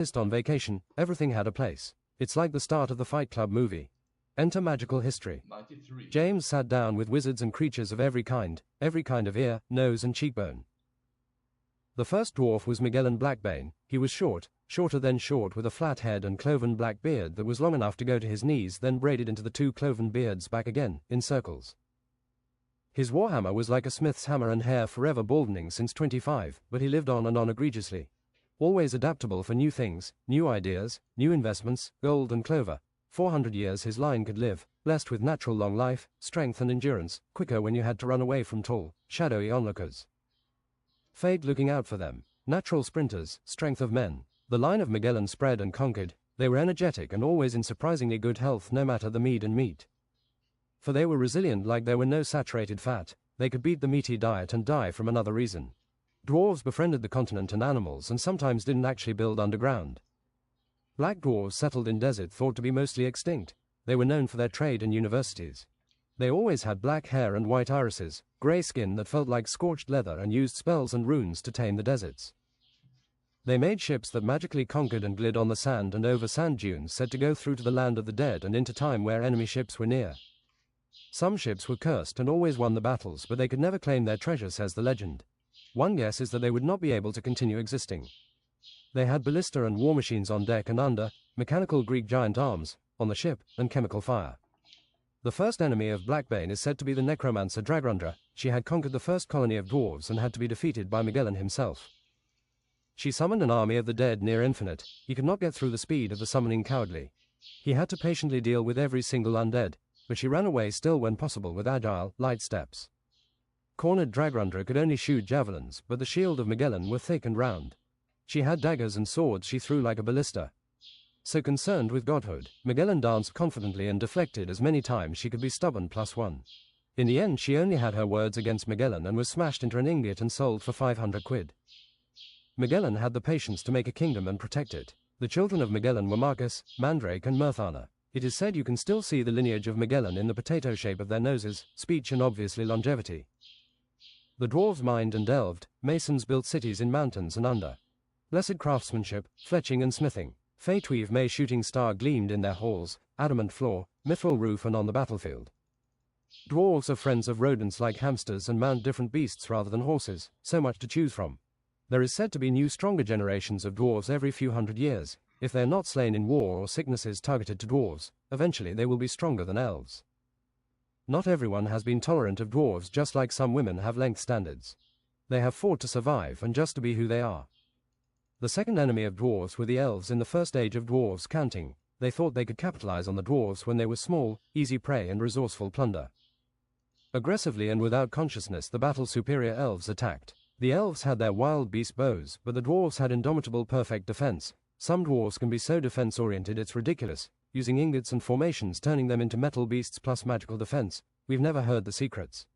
On vacation, everything had a place. It's like the start of the Fight Club movie. Enter magical history. 93. James sat down with wizards and creatures of every kind of ear, nose and cheekbone. The first dwarf was Magellan Blackbane. He was shorter than short, with a flat head and cloven black beard that was long enough to go to his knees, then braided into the two cloven beards back again, in circles. His warhammer was like a smith's hammer, and hair forever baldening since 25, but he lived on and on egregiously. Always adaptable for new things, new ideas, new investments, gold and clover. 400 years his line could live, blessed with natural long life, strength and endurance, quicker when you had to run away from tall, shadowy onlookers. Fate looking out for them. Natural sprinters, strength of men. The line of Magellan spread and conquered. They were energetic and always in surprisingly good health, no matter the mead and meat. For they were resilient like there were no saturated fat. They could beat the meaty diet and die from another reason. Dwarves befriended the continent and animals, and sometimes didn't actually build underground. Black dwarves settled in desert thought to be mostly extinct. They were known for their trade and universities. They always had black hair and white irises, grey skin that felt like scorched leather, and used spells and runes to tame the deserts. They made ships that magically conquered and glid on the sand and over sand dunes, said to go through to the land of the dead and into time where enemy ships were near. Some ships were cursed and always won the battles, but they could never claim their treasure, says the legend. One guess is that they would not be able to continue existing. They had ballista and war machines on deck and under, mechanical Greek giant arms on the ship, and chemical fire. The first enemy of Blackbane is said to be the necromancer Dragrundra. She had conquered the first colony of dwarves and had to be defeated by Magellan himself. She summoned an army of the dead near infinite. He could not get through the speed of the summoning cowardly. He had to patiently deal with every single undead, but she ran away still when possible with agile, light steps. Cornered Dragrundra could only shoot javelins, but the shield of Magellan were thick and round. She had daggers and swords she threw like a ballista. So concerned with godhood, Magellan danced confidently and deflected as many times she could be stubborn +1. In the end she only had her words against Magellan and was smashed into an ingot and sold for 500 quid. Magellan had the patience to make a kingdom and protect it. The children of Magellan were Marcus, Mandrake and Mirthana. It is said you can still see the lineage of Magellan in the potato shape of their noses, speech and obviously longevity. The dwarves mined and delved, masons built cities in mountains and under. Blessed craftsmanship, fletching and smithing. Feytweave May shooting star gleamed in their halls, adamant floor, mithril roof and on the battlefield. Dwarves are friends of rodents like hamsters and mount different beasts rather than horses, so much to choose from. There is said to be new stronger generations of dwarves every few hundred years. If they are not slain in war or sicknesses targeted to dwarves, eventually they will be stronger than elves. Not everyone has been tolerant of dwarves, just like some women have length standards. They have fought to survive and just to be who they are. The second enemy of dwarves were the elves in the first age of dwarves counting. They thought they could capitalize on the dwarves when they were small, easy prey and resourceful plunder. Aggressively and without consciousness the battle's superior elves attacked. The elves had their wild beast bows, but the dwarves had indomitable perfect defense. Some dwarves can be so defense-oriented it's ridiculous, using ingots and formations, turning them into metal beasts plus magical defense. We've never heard the secrets.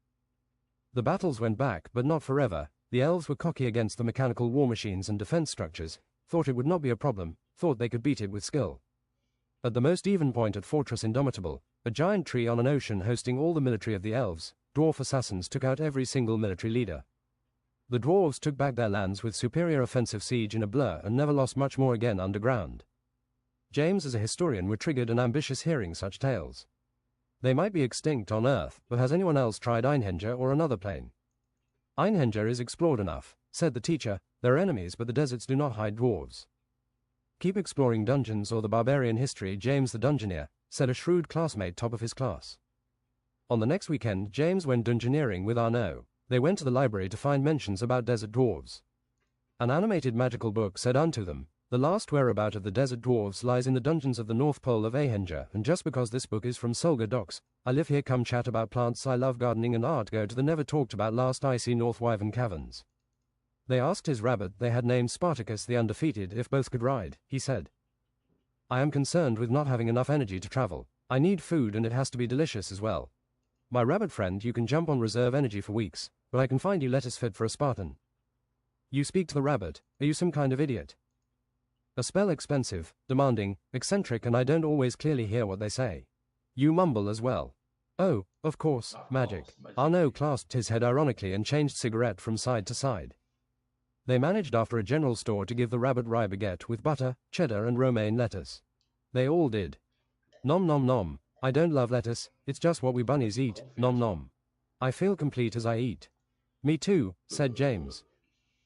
The battles went back, but not forever. The elves were cocky against the mechanical war machines and defense structures, thought it would not be a problem, thought they could beat it with skill. At the most even point at Fortress Indomitable, a giant tree on an ocean hosting all the military of the elves, dwarf assassins took out every single military leader. The dwarves took back their lands with superior offensive siege in a blur and never lost much more again underground. James as a historian were triggered and ambitious hearing such tales. They might be extinct on Earth, but has anyone else tried Einherjar or another plane? Einherjar is explored enough, said the teacher. There are enemies, but the deserts do not hide dwarves. Keep exploring dungeons or the barbarian history, James the Dungeoneer, said a shrewd classmate top of his class. On the next weekend, James went dungeoneering with Arnaud. They went to the library to find mentions about desert dwarves. An animated magical book said unto them, the last whereabout of the desert dwarves lies in the dungeons of the North Pole of Einherjar, and just because this book is from Solga Docks, I live here, come chat about plants, I love gardening and art, go to the never talked about last icy North Wyvern caverns. They asked his rabbit they had named Spartacus the Undefeated if both could ride. He said, I am concerned with not having enough energy to travel. I need food and it has to be delicious as well. My rabbit friend, you can jump on reserve energy for weeks, but I can find you lettuce fit for a Spartan. You speak to the rabbit. Are you some kind of idiot? A spell expensive, demanding, eccentric, and I don't always clearly hear what they say. You mumble as well. Oh, of course, magic. Arnaud clasped his head ironically and changed cigarette from side to side. They managed after a general store to give the rabbit rye baguette with butter, cheddar and romaine lettuce. They all did. Nom nom nom. I don't love lettuce, it's just what we bunnies eat, nom nom. I feel complete as I eat. Me too, said James.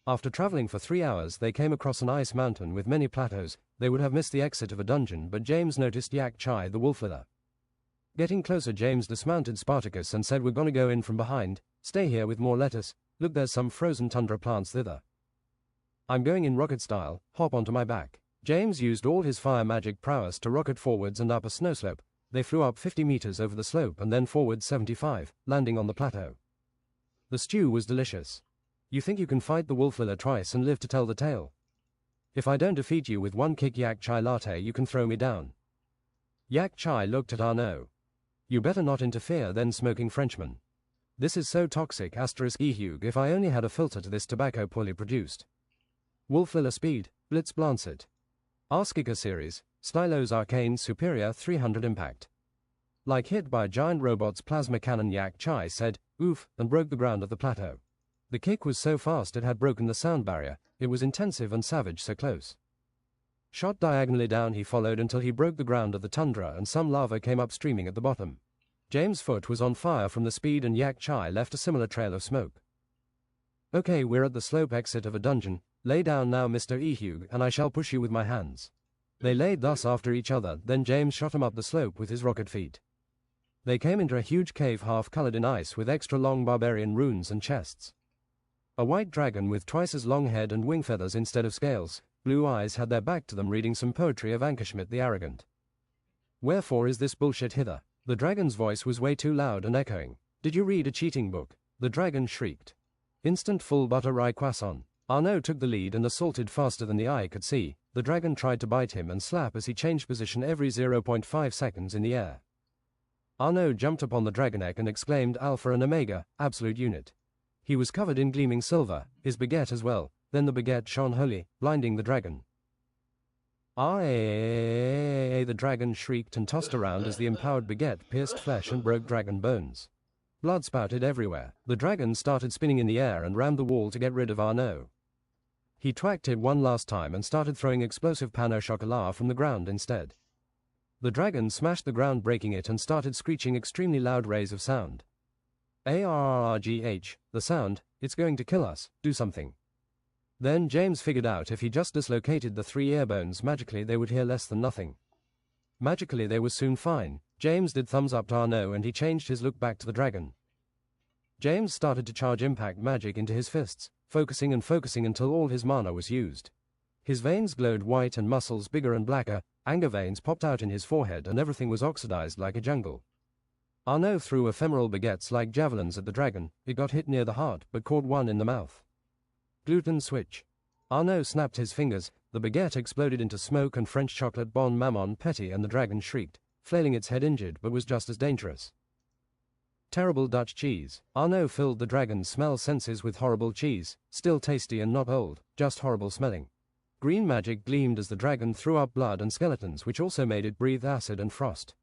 After traveling for 3 hours, they came across an ice mountain with many plateaus. They would have missed the exit of a dungeon, but James noticed Yak Chai the wolf-killer. Getting closer, James dismounted Spartacus and said, "We're gonna go in from behind. Stay here with more lettuce. Look, there's some frozen tundra plants thither. I'm going in rocket style, hop onto my back." James used all his fire magic prowess to rocket forwards and up a snow slope. They flew up 50 meters over the slope and then forward 75, landing on the plateau. The stew was delicious. You think you can fight the wolf-killer twice and live to tell the tale? If I don't defeat you with one kick Yak Chai latte, you can throw me down. Yak Chai looked at Arnaud. You better not interfere, then smoking Frenchman. This is so toxic, *ehug, if I only had a filter to this tobacco poorly produced. Wolf-killer speed, Blitz Blancet. Arskika series, Stylos Arcane Superior 300 impact. Like hit by a giant robot's plasma cannon, Yak Chai said, "Oof," and broke the ground of the plateau. The kick was so fast it had broken the sound barrier. It was intensive and savage, so close. Shot diagonally down, he followed until he broke the ground of the tundra and some lava came up streaming at the bottom. James' foot was on fire from the speed and Yak Chai left a similar trail of smoke. "Okay, we're at the slope exit of a dungeon. Lay down now, Mr. Ehug, and I shall push you with my hands." They laid thus after each other, then James shot him up the slope with his rocket feet. They came into a huge cave half-colored in ice with extra long barbarian runes and chests. A white dragon with twice as long head and wing feathers instead of scales, blue eyes, had their back to them reading some poetry of Ankerschmidt the Arrogant. "Wherefore is this bullshit hither?" The dragon's voice was way too loud and echoing. "Did you read a cheating book?" The dragon shrieked. Instant full butter rye croissant. Arnaud took the lead and assaulted faster than the eye could see. The dragon tried to bite him and slap as he changed position every 0.5 seconds in the air. Arnaud jumped upon the dragon neck and exclaimed, "Alpha and Omega, absolute unit." He was covered in gleaming silver, his baguette as well. Then the baguette shone holy, blinding the dragon. "Ah!" The dragon shrieked and tossed around as the empowered baguette pierced flesh and broke dragon bones. Blood spouted everywhere. The dragon started spinning in the air and rammed the wall to get rid of Arnaud. He twacked it one last time and started throwing explosive pain au chocolat from the ground instead. The dragon smashed the ground, breaking it, and started screeching extremely loud rays of sound. "Arrgh, the sound, it's going to kill us, do something." Then James figured out if he just dislocated the 3 ear bones magically they would hear less than nothing. Magically they were soon fine. James did thumbs up to Arnaud and he changed his look back to the dragon. James started to charge impact magic into his fists, focusing and focusing until all his mana was used. His veins glowed white and muscles bigger and blacker, anger veins popped out in his forehead and everything was oxidized like a jungle. Arnaud threw ephemeral baguettes like javelins at the dragon. It got hit near the heart but caught one in the mouth. Gluten switch. Arnaud snapped his fingers, the baguette exploded into smoke and French chocolate bon mammon petty and the dragon shrieked, flailing its head injured but was just as dangerous. Terrible Dutch cheese. Arnaud filled the dragon's smell senses with horrible cheese, still tasty and not old, just horrible smelling. Green magic gleamed as the dragon threw up blood and skeletons which also made it breathe acid and frost.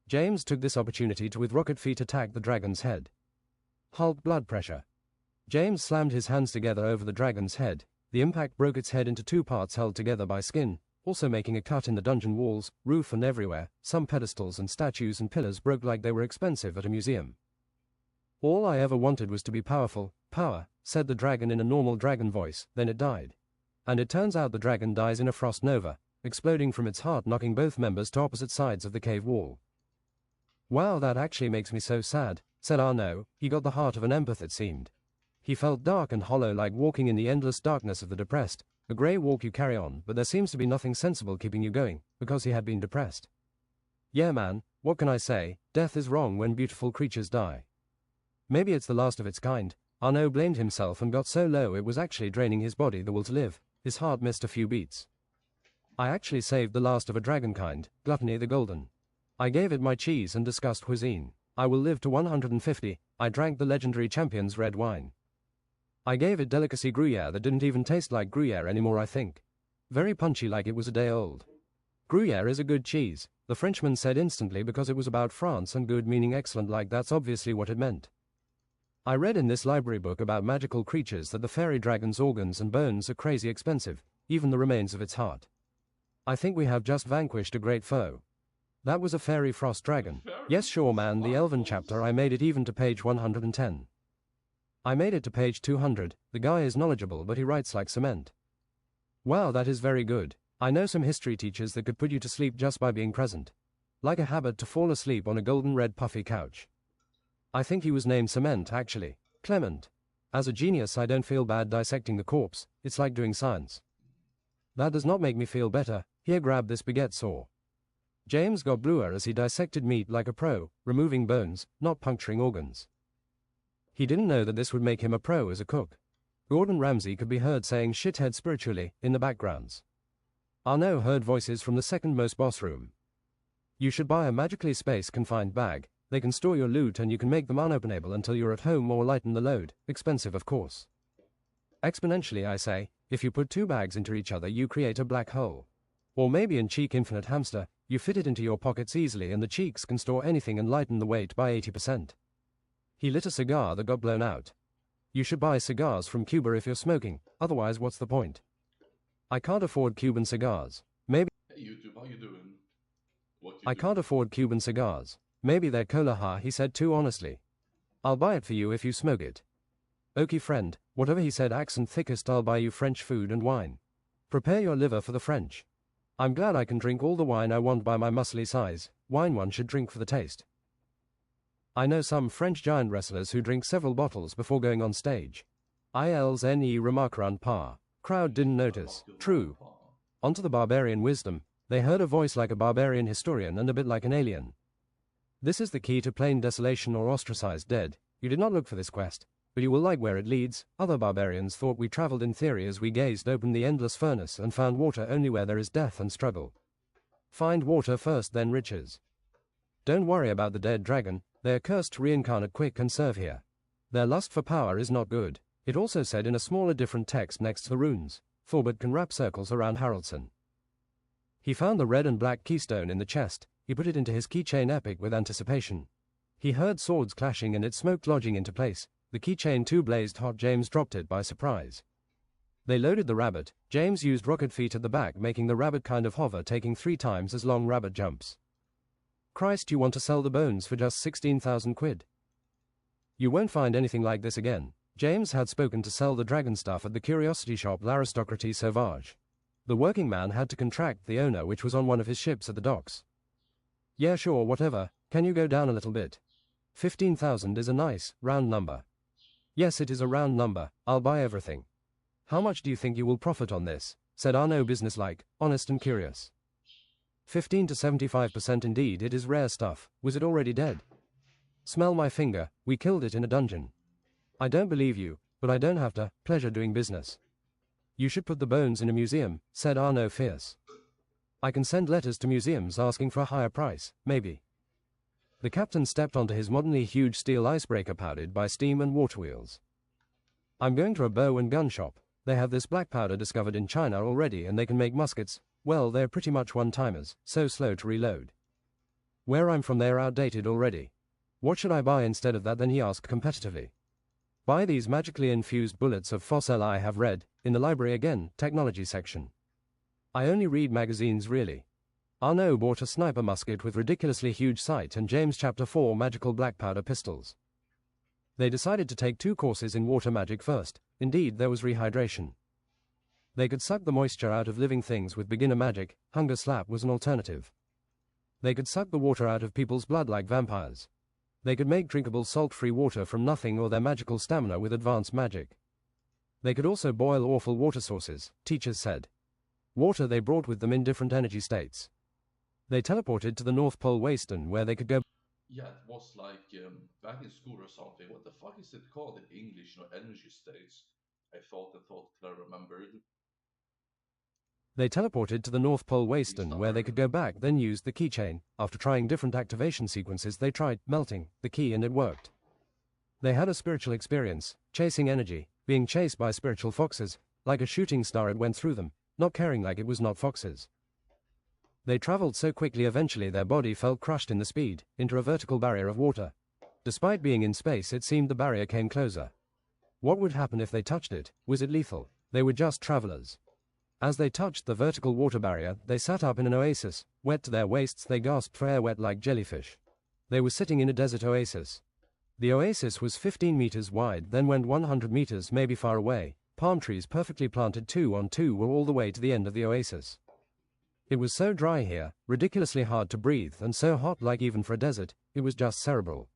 James took this opportunity to with rocket feet attack the dragon's head. Hulk blood pressure. James slammed his hands together over the dragon's head. The impact broke its head into 2 parts held together by skin, also making a cut in the dungeon walls, roof and everywhere. Some pedestals and statues and pillars broke like they were expensive at a museum. "All I ever wanted was to be powerful. Power," said the dragon in a normal dragon voice, then it died. And it turns out the dragon dies in a frost nova, exploding from its heart, knocking both members to opposite sides of the cave wall. "Wow, that actually makes me so sad," said Arnaud. He got the heart of an empath, it seemed. He felt dark and hollow, like walking in the endless darkness of the depressed. A grey walk you carry on, but there seems to be nothing sensible keeping you going, because he had been depressed. "Yeah man, what can I say? Death is wrong when beautiful creatures die. Maybe it's the last of its kind." Arnaud blamed himself and got so low it was actually draining his body the will to live. His heart missed a few beats. "I actually saved the last of a dragon kind, Gluttony the Golden. I gave it my cheese and discussed cuisine. I will live to 150. I drank the legendary champion's red wine. I gave it delicacy Gruyere that didn't even taste like Gruyere anymore, I think. Very punchy, like it was a day old. Gruyere is a good cheese," the Frenchman said instantly, because it was about France and good meaning excellent, like that's obviously what it meant. I read in this library book about magical creatures that the fairy dragon's organs and bones are crazy expensive, even the remains of its heart. I think we have just vanquished a great foe. That was a fairy frost dragon. Yes, sure, man, the elven chapter, I made it even to page 110. I made it to page 200. The guy is knowledgeable, but he writes like cement. Wow, that is very good. I know some history teachers that could put you to sleep just by being present. Like a habit to fall asleep on a golden red puffy couch. I think he was named Cement, actually. Clement. As a genius, I don't feel bad dissecting the corpse. It's like doing science. That does not make me feel better. Here, grab this baguette saw. James got bluer as he dissected meat like a pro, removing bones, not puncturing organs. He didn't know that this would make him a pro as a cook. Gordon Ramsay could be heard saying shithead spiritually in the backgrounds. Arnaud heard voices from the second-most boss room. You should buy a magically space-confined bag. They can store your loot and you can make them unopenable until you're at home or lighten the load. Expensive, of course. Exponentially, I say. If you put two bags into each other, you create a black hole. Or maybe in Cheek Infinite Hamster, you fit it into your pockets easily and the cheeks can store anything and lighten the weight by 80%. He lit a cigar that got blown out. You should buy cigars from Cuba if you're smoking, otherwise what's the point? I can't afford Cuban cigars. Maybe... Hey YouTube, how you doing? I can't afford Cuban cigars. Maybe they're cola, he said too honestly. I'll buy it for you if you smoke it. Okay friend, whatever he said accent thickest, I'll buy you French food and wine. Prepare your liver for the French. I'm glad I can drink all the wine I want by my muscly size. Wine one should drink for the taste. I know some French giant wrestlers who drink several bottles before going on stage. ILZNE remarquerant par. Crowd didn't notice. True. Onto the barbarian wisdom. They heard a voice like a barbarian historian and a bit like an alien. This is the key to plain desolation or ostracized dead. You did not look for this quest, but you will like where it leads. Other barbarians thought we traveled in theory as we gazed open the endless furnace and found water only where there is death and struggle. Find water first, then riches. Don't worry about the dead dragon. They are cursed to reincarnate quick and serve here. Their lust for power is not good. It also said in a smaller different text next to the runes. Thorbert can wrap circles around Haraldson. He found the red and black keystone in the chest. He put it into his keychain epic with anticipation. He heard swords clashing and it smoked lodging into place. The keychain too blazed hot. James dropped it by surprise. They loaded the rabbit. James used rocket feet at the back, making the rabbit kind of hover, taking 3 times as long rabbit jumps. Christ, you want to sell the bones for just 16,000 quid? You won't find anything like this again. James had spoken to sell the dragon stuff at the curiosity shop L'Aristocratie Sauvage. The working man had to contract the owner, which was on one of his ships at the docks. Yeah, sure, whatever. Can you go down a little bit? 15,000 is a nice, round number. Yes, it is a round number. I'll buy everything. How much do you think you will profit on this? Said Arnaud businesslike, honest and curious. 15 to 75% indeed. It is rare stuff. Was it already dead? Smell my finger. We killed it in a dungeon. I don't believe you, but I don't have to. Pleasure doing business. You should put the bones in a museum, said Arnaud fierce. I can send letters to museums asking for a higher price, maybe. The captain stepped onto his modernly huge steel icebreaker powered by steam and water wheels. I'm going to a bow and gun shop. They have this black powder discovered in China already and they can make muskets. Well, they're pretty much one-timers, so slow to reload. Where I'm from they're outdated already. What should I buy instead of that? Then he asked competitively. Buy these magically infused bullets of fossil. I have read, in the library again, technology section. I only read magazines really. Arnaud bought a sniper musket with ridiculously huge sight and James Chapter 4 magical black powder pistols. They decided to take 2 courses in water magic first. Indeed, there was rehydration. They could suck the moisture out of living things with beginner magic. Hunger slap was an alternative. They could suck the water out of people's blood like vampires. They could make drinkable salt-free water from nothing or their magical stamina with advanced magic. They could also boil awful water sources, teachers said. Water they brought with them in different energy states. They teleported to the North Pole Wasteland where they could go. Yeah, it was like back in school or something. What the fuck is it called in English? No, energy states. I thought I remembered. They teleported to the North Pole Wasteland where they could go back, then use the keychain. After trying different activation sequences, they tried melting the key and it worked. They had a spiritual experience, chasing energy, being chased by spiritual foxes. Like a shooting star it went through them, not caring like it was not foxes. They traveled so quickly eventually their body felt crushed in the speed, into a vertical barrier of water. Despite being in space, it seemed the barrier came closer. What would happen if they touched it? Was it lethal? They were just travelers. As they touched the vertical water barrier, they sat up in an oasis. Wet to their waists, they gasped for air, wet like jellyfish. They were sitting in a desert oasis. The oasis was 15 meters wide, then went 100 meters, maybe far away. Palm trees perfectly planted 2 on 2 were all the way to the end of the oasis. It was so dry here, ridiculously hard to breathe, and so hot, like even for a desert, it was just cerebral.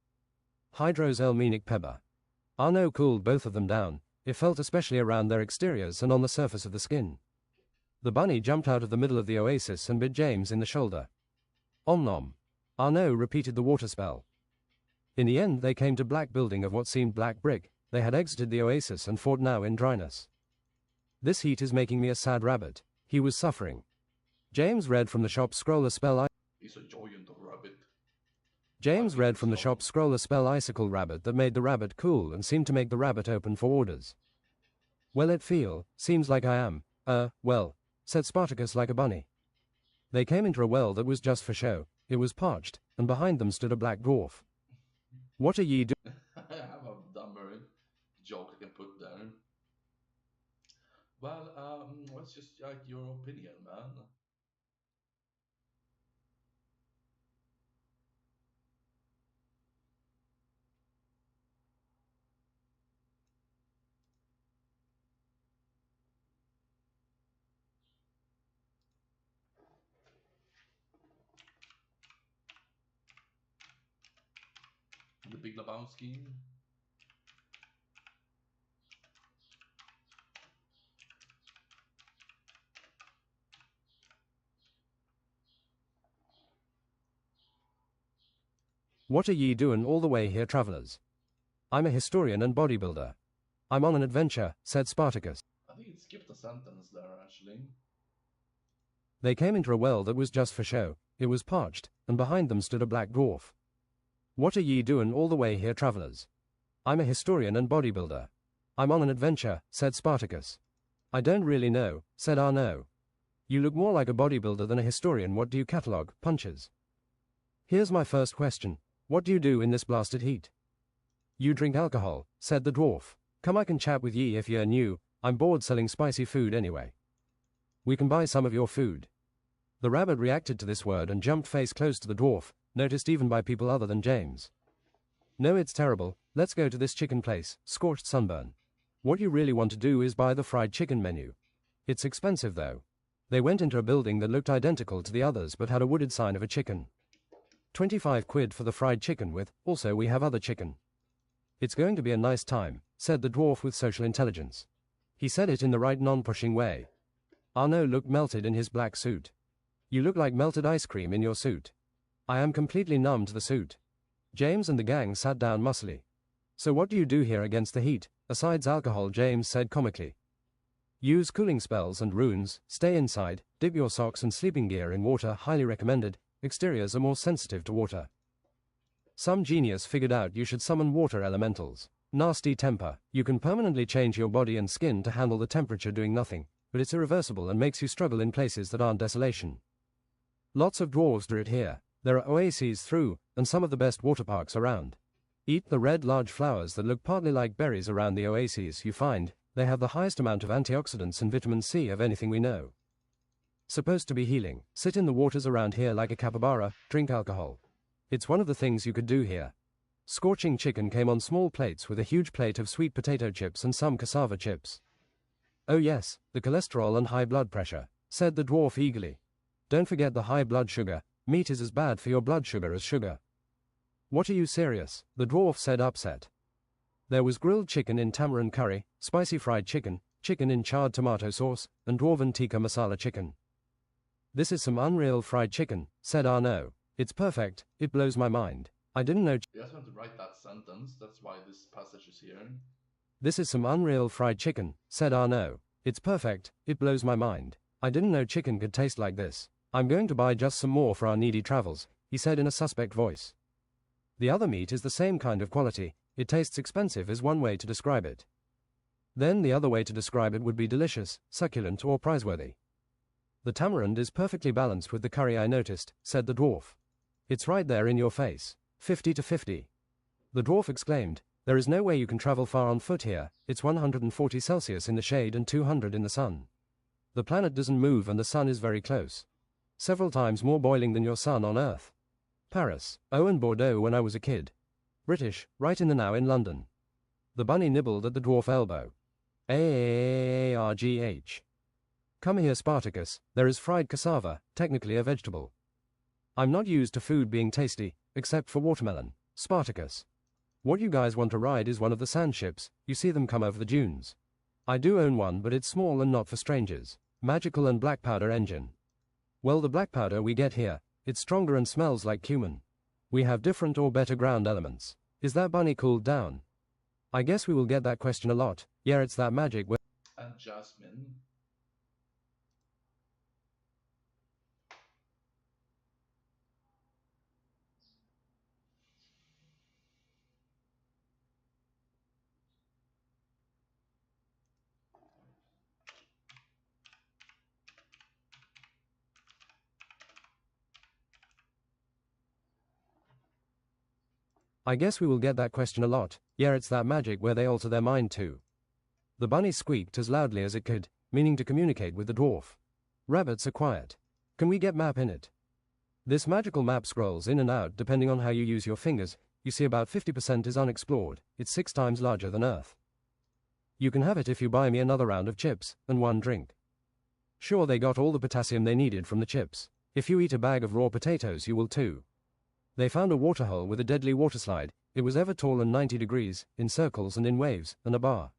Hydroselmenic Peba. Arnaud cooled both of them down. It felt especially around their exteriors and on the surface of the skin. The bunny jumped out of the middle of the oasis and bit James in the shoulder. Om nom. Arnaud repeated the water spell. In the end they came to black building of what seemed black brick. They had exited the oasis and fought now in dryness. This heat is making me a sad rabbit. He was suffering. James read from the shop scroll a spell. He's a giant rabbit. James read from the shop scroll a spell icicle rabbit that made the rabbit cool and seemed to make the rabbit open for orders. Well, it seems like I am, well, said Spartacus like a bunny. They came into a well that was just for show. It was parched, and behind them stood a black dwarf. What are ye doing? I have a dumber joke I can put there. Well, what's just like your opinion, man? The Big Lebowski. What are ye doin' all the way here, travelers? I'm a historian and bodybuilder. I'm on an adventure, said Spartacus. I think it skipped a sentence there, actually. They came into a well that was just for show. It was parched, and behind them stood a black dwarf. What are ye doin' all the way here, travelers? I'm a historian and bodybuilder. I'm on an adventure, said Spartacus. I don't really know, said Arnaud. You look more like a bodybuilder than a historian. What do you catalog? Punches. Here's my first question. What do you do in this blasted heat? You drink alcohol, said the dwarf. Come, I can chat with ye if ye're new. I'm bored selling spicy food anyway. We can buy some of your food. The rabbit reacted to this word and jumped face close to the dwarf, noticed even by people other than James. No, it's terrible. Let's go to this chicken place, Scorched Sunburn. What you really want to do is buy the fried chicken menu. It's expensive though. They went into a building that looked identical to the others but had a wooded sign of a chicken. 25 quid for the fried chicken with, also we have other chicken. It's going to be a nice time, said the dwarf with social intelligence. He said it in the right non-pushing way. Arnaud looked melted in his black suit. You look like melted ice cream in your suit. I am completely numb to the suit. James and the gang sat down mussily. So what do you do here against the heat, asides alcohol? James said comically. Use cooling spells and runes, stay inside, dip your socks and sleeping gear in water, highly recommended. Exteriors are more sensitive to water. Some genius figured out you should summon water elementals. Nasty temper. You can permanently change your body and skin to handle the temperature doing nothing, but it's irreversible and makes you struggle in places that aren't desolation. Lots of dwarves do it here. There are oases through, and some of the best water parks around. Eat the red large flowers that look partly like berries around the oases. You find they have the highest amount of antioxidants and vitamin C of anything we know. Supposed to be healing. Sit in the waters around here like a capybara, drink alcohol. It's one of the things you could do here. Scorching chicken came on small plates with a huge plate of sweet potato chips and some cassava chips. Oh yes, the cholesterol and high blood pressure, said the dwarf eagerly. Don't forget the high blood sugar. Meat is as bad for your blood sugar as sugar. What, are you serious? The dwarf said, upset. There was grilled chicken in tamarind curry, spicy fried chicken, chicken in charred tomato sauce, and dwarven tikka masala chicken. This is some unreal fried chicken, said Arnaud. It's perfect, it blows my mind. I didn't know. You just want to write that sentence, that's why this passage is here. This is some unreal fried chicken, said Arnaud. It's perfect, it blows my mind. I didn't know chicken could taste like this. I'm going to buy just some more for our needy travels, he said in a suspect voice. The other meat is the same kind of quality. It tastes expensive is one way to describe it. Then the other way to describe it would be delicious, succulent, or prizeworthy. The tamarind is perfectly balanced with the curry, I noticed, said the dwarf. It's right there in your face. 50 to 50. The dwarf exclaimed, "There is no way you can travel far on foot here, it's 140 Celsius in the shade and 200 in the sun. The planet doesn't move and the sun is very close. Several times more boiling than your sun on Earth. Paris, oh and Bordeaux when I was a kid. British, right in the now in London." The bunny nibbled at the dwarf elbow. "Argh. Come here, Spartacus, there is fried cassava, technically a vegetable. I'm not used to food being tasty, except for watermelon, Spartacus. What you guys want to ride is one of the sand ships, you see them come over the dunes. I do own one, but it's small and not for strangers. Magical and black powder engine. Well, the black powder we get here, it's stronger and smells like cumin. We have different or better ground elements. Is that bunny cooled down? I guess we will get that question a lot. Yeah, it's that magic where And Jasmine. I guess we will get that question a lot. Yeah, it's that magic where they alter their mind too. The bunny squeaked as loudly as it could, meaning to communicate with the dwarf. Rabbits are quiet. Can we get map in it? This magical map scrolls in and out depending on how you use your fingers. You see about 50% is unexplored. It's 6 times larger than Earth. You can have it if you buy me another round of chips and one drink. Sure, they got all the potassium they needed from the chips. If you eat a bag of raw potatoes you will too. They found a waterhole with a deadly waterslide. It was ever tall and 90 degrees, in circles and in waves, and a bar.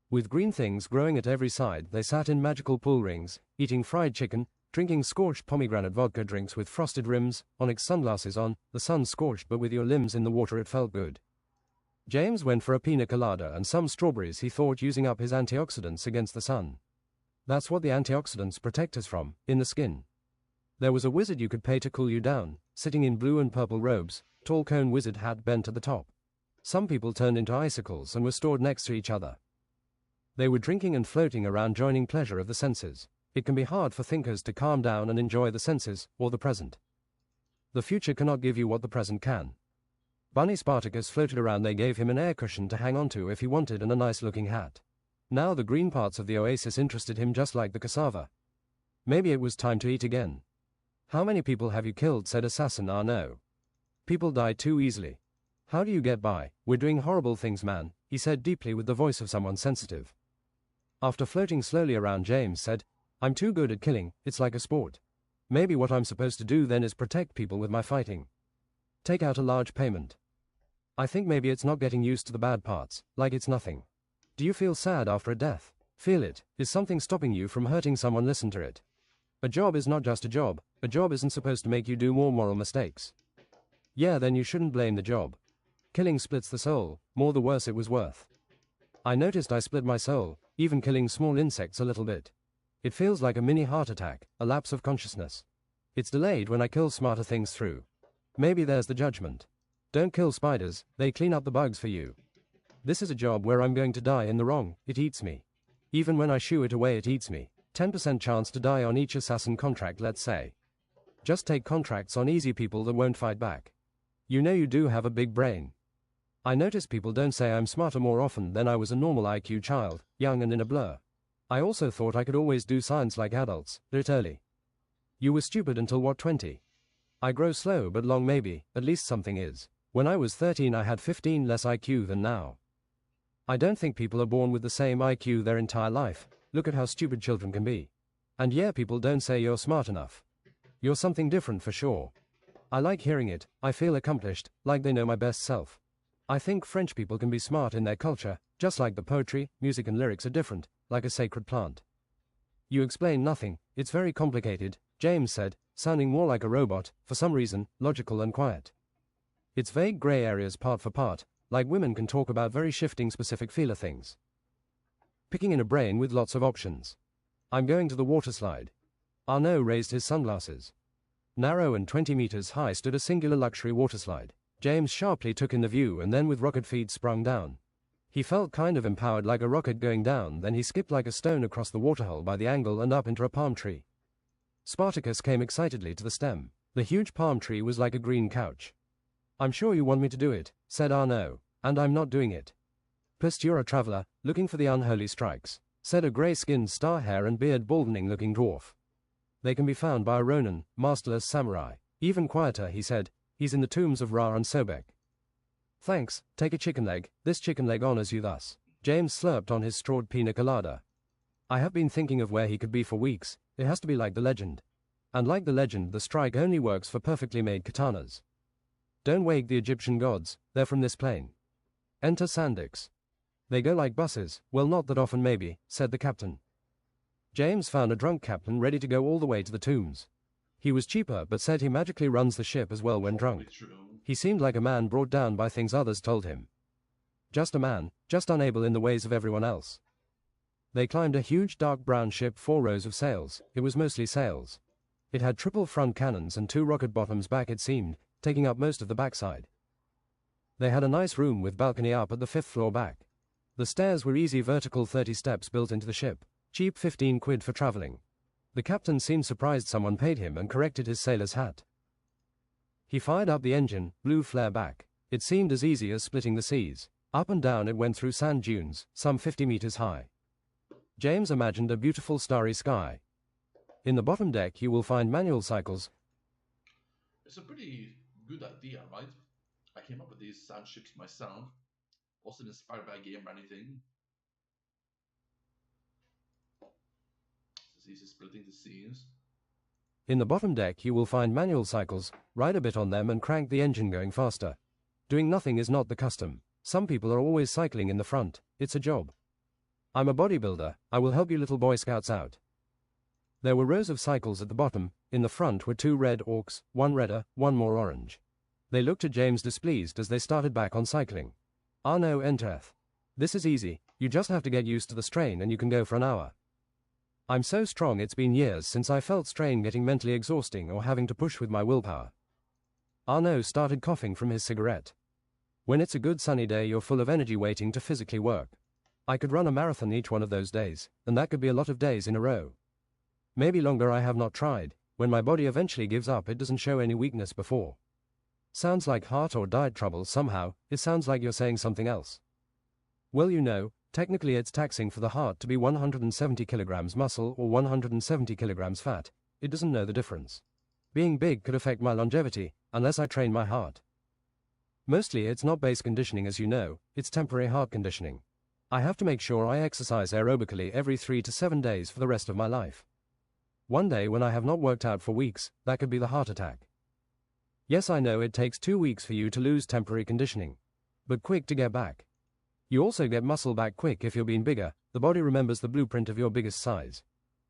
With green things growing at every side, they sat in magical pool rings, eating fried chicken, drinking scorched pomegranate vodka drinks with frosted rims, onyx sunglasses on, the sun scorched but with your limbs in the water it felt good. James went for a pina colada and some strawberries, he thought, using up his antioxidants against the sun. That's what the antioxidants protect us from, in the skin. There was a wizard you could pay to cool you down, sitting in blue and purple robes, tall cone wizard hat bent at the top. Some people turned into icicles and were stored next to each other. They were drinking and floating around, joining pleasure of the senses. It can be hard for thinkers to calm down and enjoy the senses, or the present. The future cannot give you what the present can. Bunny Spartacus floated around. They gave him an air cushion to hang onto if he wanted and a nice-looking hat. Now the green parts of the oasis interested him just like the cassava. Maybe it was time to eat again. "How many people have you killed?" said Assassin. "Ah no. People die too easily. How do you get by? We're doing horrible things, man," he said deeply with the voice of someone sensitive. After floating slowly around, James said, "I'm too good at killing, it's like a sport. Maybe what I'm supposed to do then is protect people with my fighting. Take out a large payment. I think maybe it's not getting used to the bad parts, like it's nothing. Do you feel sad after a death? Feel it. Is something stopping you from hurting someone? Listen to it. A job is not just a job. A job isn't supposed to make you do more moral mistakes. Yeah, then you shouldn't blame the job. Killing splits the soul, more the worse it was worth. I noticed I split my soul, even killing small insects a little bit. It feels like a mini heart attack, a lapse of consciousness. It's delayed when I kill smarter things through. Maybe there's the judgment. Don't kill spiders, they clean up the bugs for you. This is a job where I'm going to die in the wrong, it eats me. Even when I shoo it away it eats me. 10% chance to die on each assassin contract, let's say. Just take contracts on easy people that won't fight back. You know you do have a big brain. I notice people don't say I'm smarter more often than I was a normal IQ child, young and in a blur. I also thought I could always do science like adults, do it early. You were stupid until what, 20? I grow slow but long maybe, at least something is. When I was 13 I had 15 less IQ than now. I don't think people are born with the same IQ their entire life. Look at how stupid children can be. And yeah, people don't say you're smart enough. You're something different for sure. I like hearing it, I feel accomplished, like they know my best self. I think French people can be smart in their culture, just like the poetry, music and lyrics are different, like a sacred plant. You explain nothing, it's very complicated, James said, sounding more like a robot, for some reason, logical and quiet. It's vague grey areas part for part, like women can talk about very shifting specific feeler things. Picking in a brain with lots of options. I'm going to the water slide. Arnaud raised his sunglasses. Narrow and 20 meters high stood a singular luxury waterslide. James sharply took in the view and then with rocket feet sprung down. He felt kind of empowered, like a rocket going down, then he skipped like a stone across the waterhole by the angle and up into a palm tree. Spartacus came excitedly to the stem. The huge palm tree was like a green couch. I'm sure you want me to do it, said Arnaud, and I'm not doing it. Psst, you're a traveler, looking for the unholy strikes, said a grey-skinned, star-hair and beard baldening-looking dwarf. They can be found by a Ronin, masterless samurai. Even quieter, he said, he's in the tombs of Ra and Sobek. Thanks, take a chicken leg, this chicken leg honors you thus. James slurped on his strawed pina colada. I have been thinking of where he could be for weeks. It has to be like the legend. And like the legend, the strike only works for perfectly made katanas. Don't wake the Egyptian gods, they're from this plane. Enter Sandix. They go like buses, well not that often maybe, said the captain. James found a drunk captain ready to go all the way to the tombs. He was cheaper but said he magically runs the ship as well when drunk. He seemed like a man brought down by things others told him. Just a man, just unable in the ways of everyone else. They climbed a huge dark brown ship, 4 rows of sails. It was mostly sails. It had triple front cannons and 2 rocket bottoms back, it seemed, taking up most of the backside. They had a nice room with balcony up at the 5th floor back. The stairs were easy vertical 30 steps built into the ship. Cheap 15 quid for traveling. The captain seemed surprised someone paid him and corrected his sailor's hat. He fired up the engine, blew flare back. It seemed as easy as splitting the seas. Up and down it went through sand dunes, some 50 meters high. James imagined a beautiful starry sky. In the bottom deck you will find manual cycles. It's a pretty good idea, right? I came up with these sand ships myself. Wasn't inspired by a game or anything. It's easy splitting the seas. In the bottom deck you will find manual cycles, ride a bit on them and crank the engine going faster. Doing nothing is not the custom. Some people are always cycling in the front. It's a job. I'm a bodybuilder, I will help you little Boy Scouts out. There were rows of cycles at the bottom. In the front were 2 red orcs, 1 redder, 1 more orange. They looked at James displeased as they started back on cycling. Arnaud entereth. This is easy, you just have to get used to the strain and you can go for an hour. I'm so strong it's been years since I felt strain getting mentally exhausting or having to push with my willpower. Arnaud started coughing from his cigarette. When it's a good sunny day you're full of energy waiting to physically work. I could run a marathon each one of those days, and that could be a lot of days in a row. Maybe longer, I have not tried. When my body eventually gives up it doesn't show any weakness before. Sounds like heart or diet trouble somehow. It sounds like you're saying something else. Well, you know, technically it's taxing for the heart to be 170 kilograms muscle or 170 kilograms fat. It doesn't know the difference. Being big could affect my longevity, unless I train my heart. Mostly it's not base conditioning as you know, it's temporary heart conditioning. I have to make sure I exercise aerobically every 3 to 7 days for the rest of my life. One day when I have not worked out for weeks, that could be the heart attack. Yes, I know it takes 2 weeks for you to lose temporary conditioning. But quick to get back. You also get muscle back quick if you're being bigger. The body remembers the blueprint of your biggest size.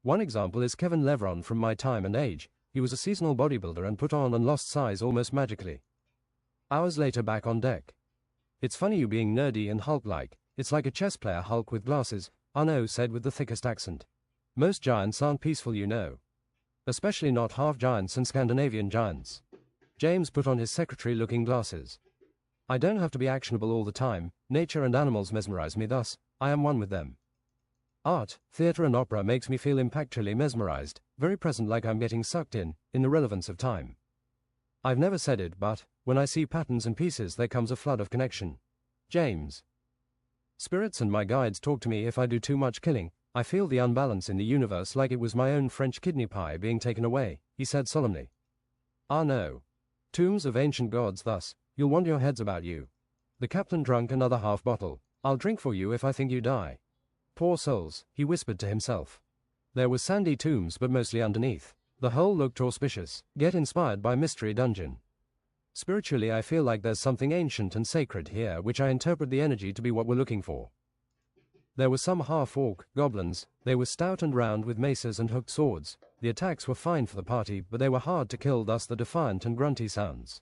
One example is Kevin Levron from My Time and Age. He was a seasonal bodybuilder and put on and lost size almost magically. Hours later back on deck. It's funny you being nerdy and Hulk-like. It's like a chess player Hulk with glasses, Arnaud said with the thickest accent. Most giants aren't peaceful, you know. Especially not half-giants and Scandinavian giants. James put on his secretary-looking glasses. I don't have to be actionable all the time. Nature and animals mesmerize me thus. I am one with them. Art, theatre and opera makes me feel impactually mesmerized, very present like I'm getting sucked in the relevance of time. I've never said it, but when I see patterns and pieces there comes a flood of connection. James. Spirits and my guides talk to me if I do too much killing. I feel the unbalance in the universe like it was my own French kidney pie being taken away, he said solemnly. Arnaud. Tombs of ancient gods thus, you'll want your heads about you. The captain drank another half bottle. I'll drink for you if I think you die. Poor souls, he whispered to himself. There were sandy tombs but mostly underneath. The whole looked auspicious. Get inspired by Mystery Dungeon. Spiritually I feel like there's something ancient and sacred here which I interpret the energy to be what we're looking for. There were some half-orc goblins. They were stout and round with maces and hooked swords. The attacks were fine for the party, but they were hard to kill, thus the defiant and grunty sounds.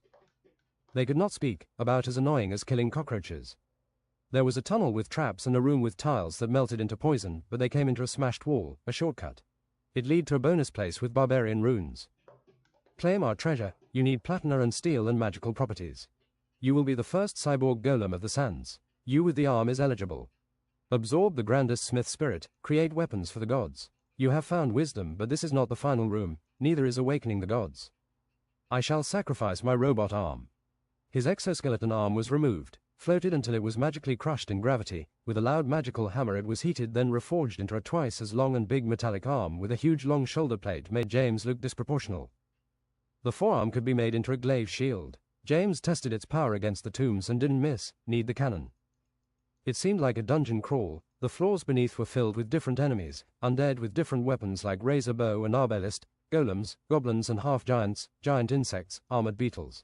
They could not speak, about as annoying as killing cockroaches. There was a tunnel with traps and a room with tiles that melted into poison, but they came into a smashed wall, a shortcut. It led to a bonus place with barbarian runes. Claim our treasure. You need platina and steel and magical properties. You will be the first cyborg golem of the sands. You with the arm is eligible. Absorb the grandest smith spirit, create weapons for the gods. You have found wisdom, but this is not the final room, neither is awakening the gods. I shall sacrifice my robot arm. His exoskeleton arm was removed, floated until it was magically crushed in gravity. With a loud magical hammer it was heated, then reforged into a twice as long and big metallic arm with a huge long shoulder plate made James look disproportional. The forearm could be made into a glaive shield. James tested its power against the tombs and didn't miss, need the cannon. It seemed like a dungeon crawl. The floors beneath were filled with different enemies, undead with different weapons like razor bow and arbalist, golems, goblins and half-giants, giant insects, armored beetles.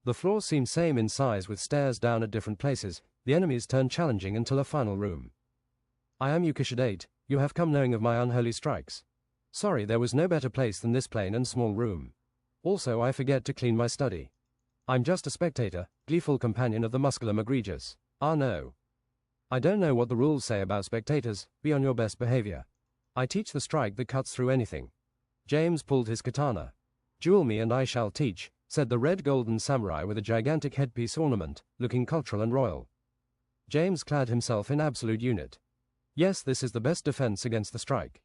The floors seemed same in size with stairs down at different places. The enemies turned challenging until a final room. I am Ukishadate. You have come knowing of my unholy strikes. Sorry, there was no better place than this plain and small room. Also, I forget to clean my study. I'm just a spectator, gleeful companion of the muscular Magregious. Ah no. I don't know what the rules say about spectators. Be on your best behavior. I teach the strike that cuts through anything. James pulled his katana. Duel me and I shall teach, said the red golden samurai with a gigantic headpiece ornament, looking cultural and royal. James clad himself in absolute unit. Yes, this is the best defense against the strike.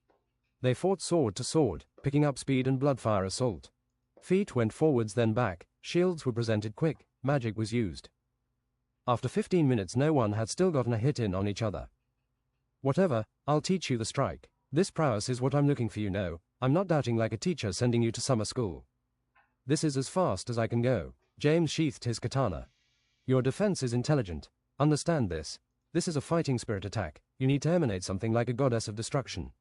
They fought sword to sword, picking up speed and bloodfire assault. Feet went forwards then back, shields were presented quick, magic was used. After 15 minutes no one had still gotten a hit in on each other. Whatever, I'll teach you the strike. This prowess is what I'm looking for, you know. I'm not doubting like a teacher sending you to summer school. This is as fast as I can go. James sheathed his katana. Your defense is intelligent. Understand this. This is a fighting spirit attack. You need to emanate something like a goddess of destruction.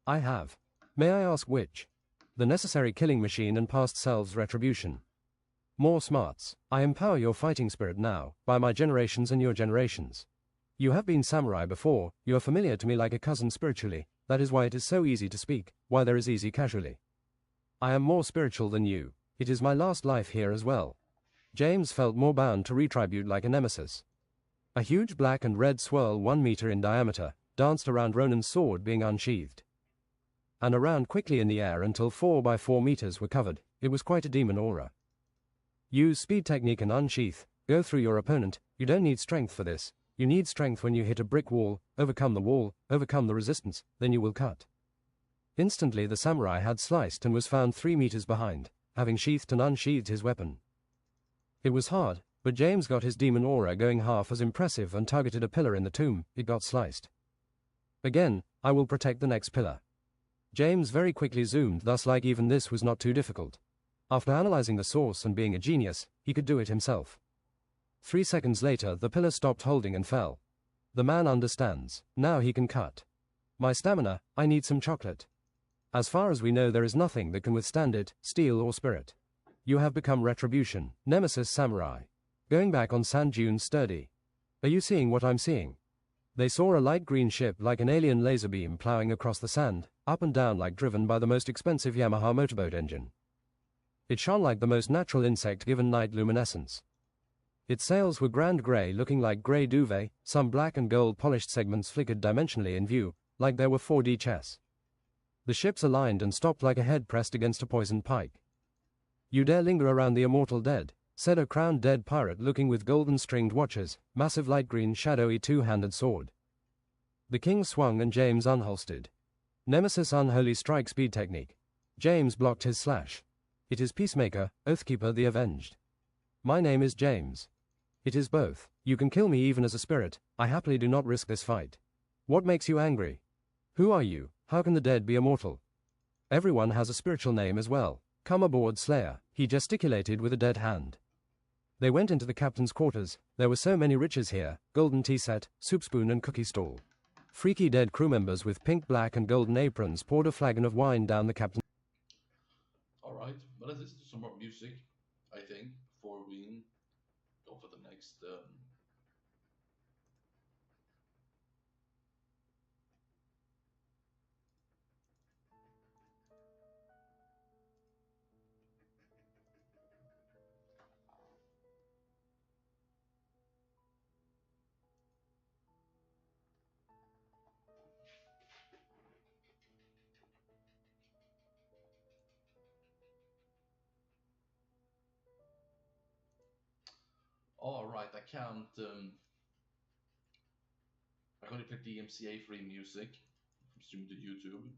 I have. May I ask which? The necessary killing machine and past selves retribution. More smarts. I empower your fighting spirit now, by my generations and your generations. You have been samurai before, you are familiar to me like a cousin spiritually, that is why it is so easy to speak, why there is easy casually. I am more spiritual than you. It is my last life here as well. James felt more bound to retribute like a nemesis. A huge black and red swirl 1 meter in diameter danced around Ronan's sword being unsheathed. And around quickly in the air until 4 by 4 meters were covered. It was quite a demon aura. Use speed technique and unsheath. Go through your opponent. You don't need strength for this. You need strength when you hit a brick wall, overcome the resistance, then you will cut. Instantly the samurai had sliced and was found 3 meters behind, having sheathed and unsheathed his weapon. It was hard, but James got his demon aura going half as impressive and targeted a pillar in the tomb. It got sliced. Again, I will protect the next pillar. James very quickly zoomed, thus like even this was not too difficult. After analyzing the source and being a genius, he could do it himself. 3 seconds later the pillar stopped holding and fell. The man understands. Now he can cut. My stamina, I need some chocolate. As far as we know there is nothing that can withstand it, steel or spirit. You have become retribution, nemesis samurai. Going back on sand dunes sturdy. Are you seeing what I'm seeing? They saw a light green ship like an alien laser beam plowing across the sand, up and down like driven by the most expensive Yamaha motorboat engine. It shone like the most natural insect given night luminescence. Its sails were grand grey looking like grey duvet, some black and gold polished segments flickered dimensionally in view, like there were 4D chess. The ships aligned and stopped like a head pressed against a poisoned pike. You dare linger around the immortal dead, said a crowned dead pirate looking with golden stringed watches, massive light green shadowy 2-handed sword. The king swung and James unholstered. Nemesis unholy strike speed technique. James blocked his slash. It is Peacemaker, Oathkeeper the Avenged. My name is James. It is both. You can kill me even as a spirit. I happily do not risk this fight. What makes you angry? Who are you? How can the dead be immortal? Everyone has a spiritual name as well. Come aboard, Slayer. He gesticulated with a dead hand. They went into the captain's quarters. There were so many riches here. Golden tea set, soup spoon and cookie stall. Freaky dead crew members with pink, black and golden aprons poured a flagon of wine down the captain's. Alright, but let's listen to some more music, I think, before we go for the next Alright, I can't I can only play DMCA free music from stream to YouTube.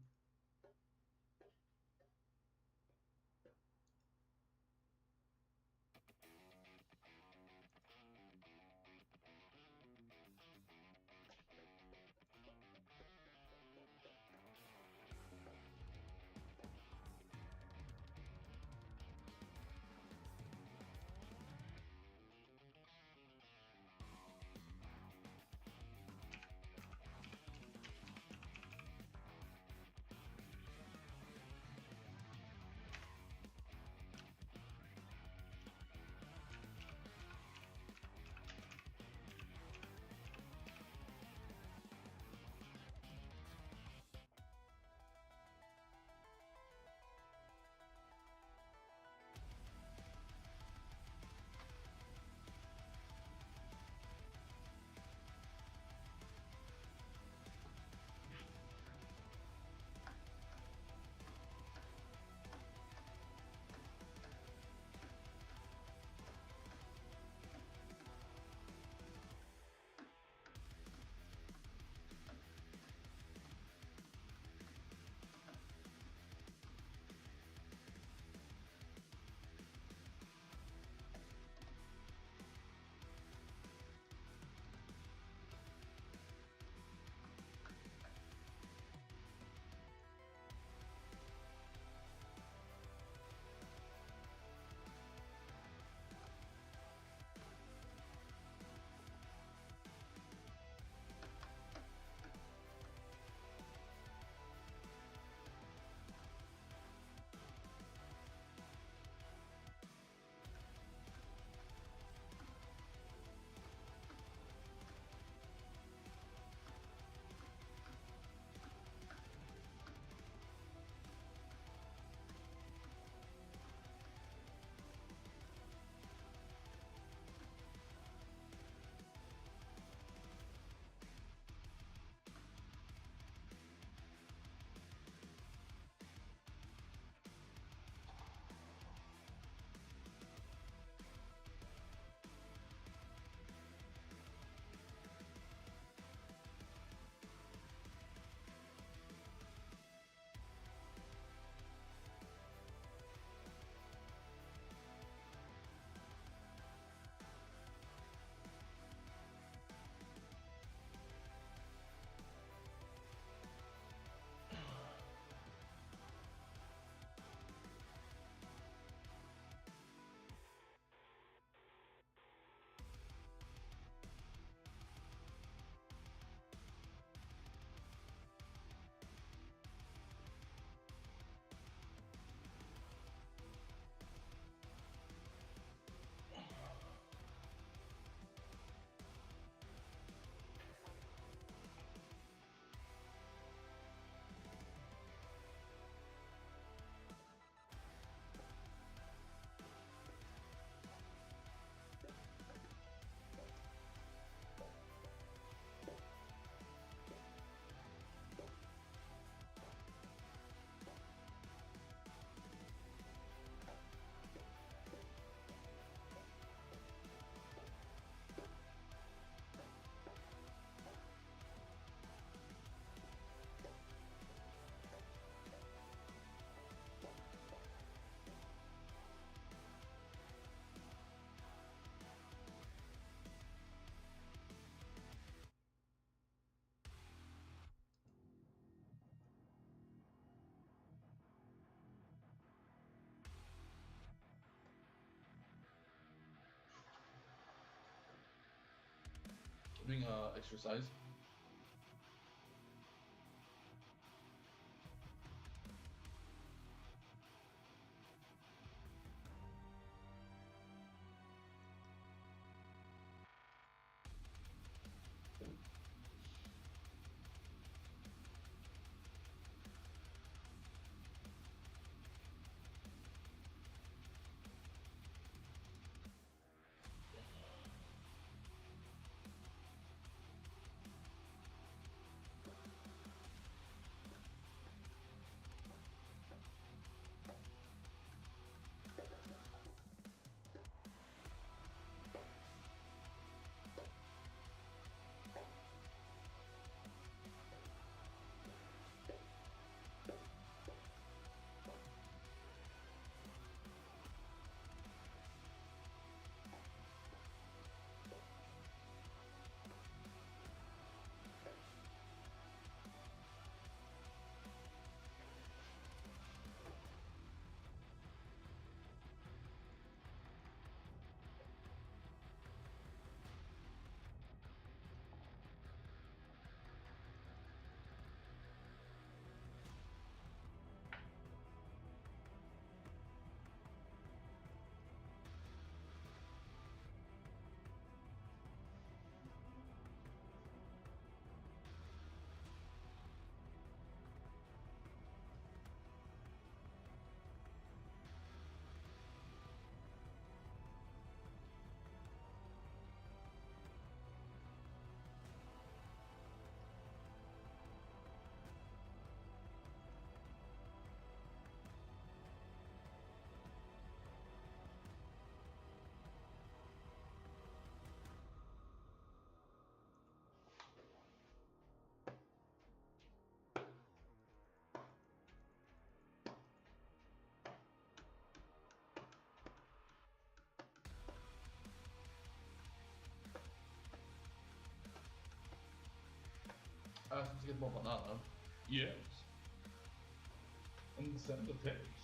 doing exercise. Jag ska get more banana. Yes. And send the text.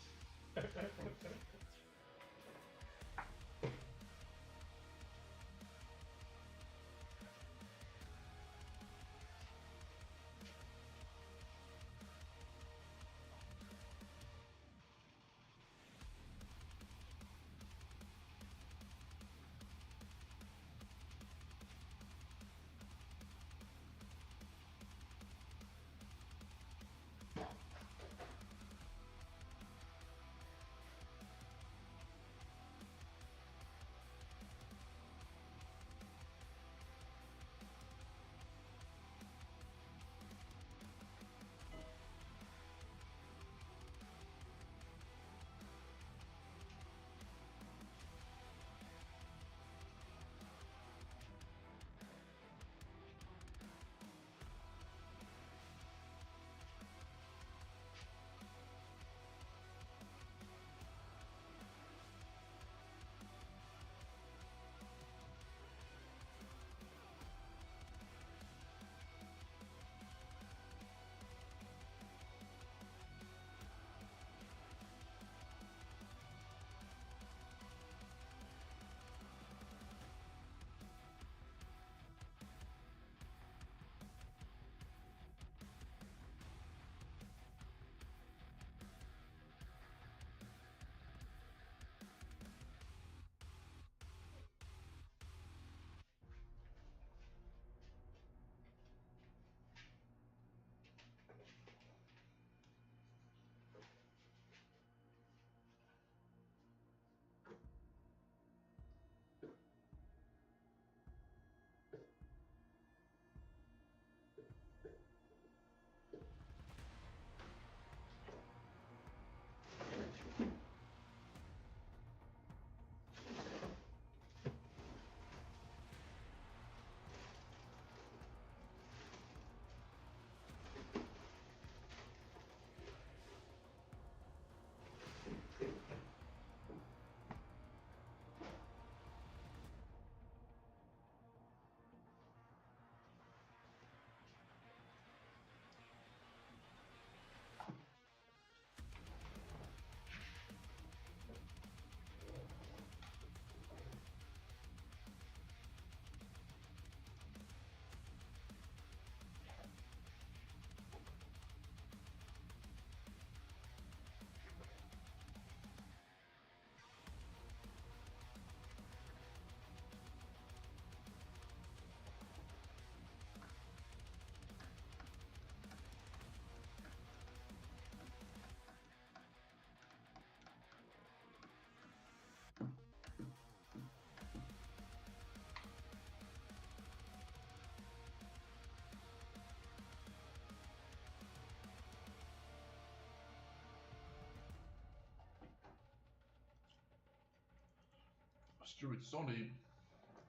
Screw it, it's only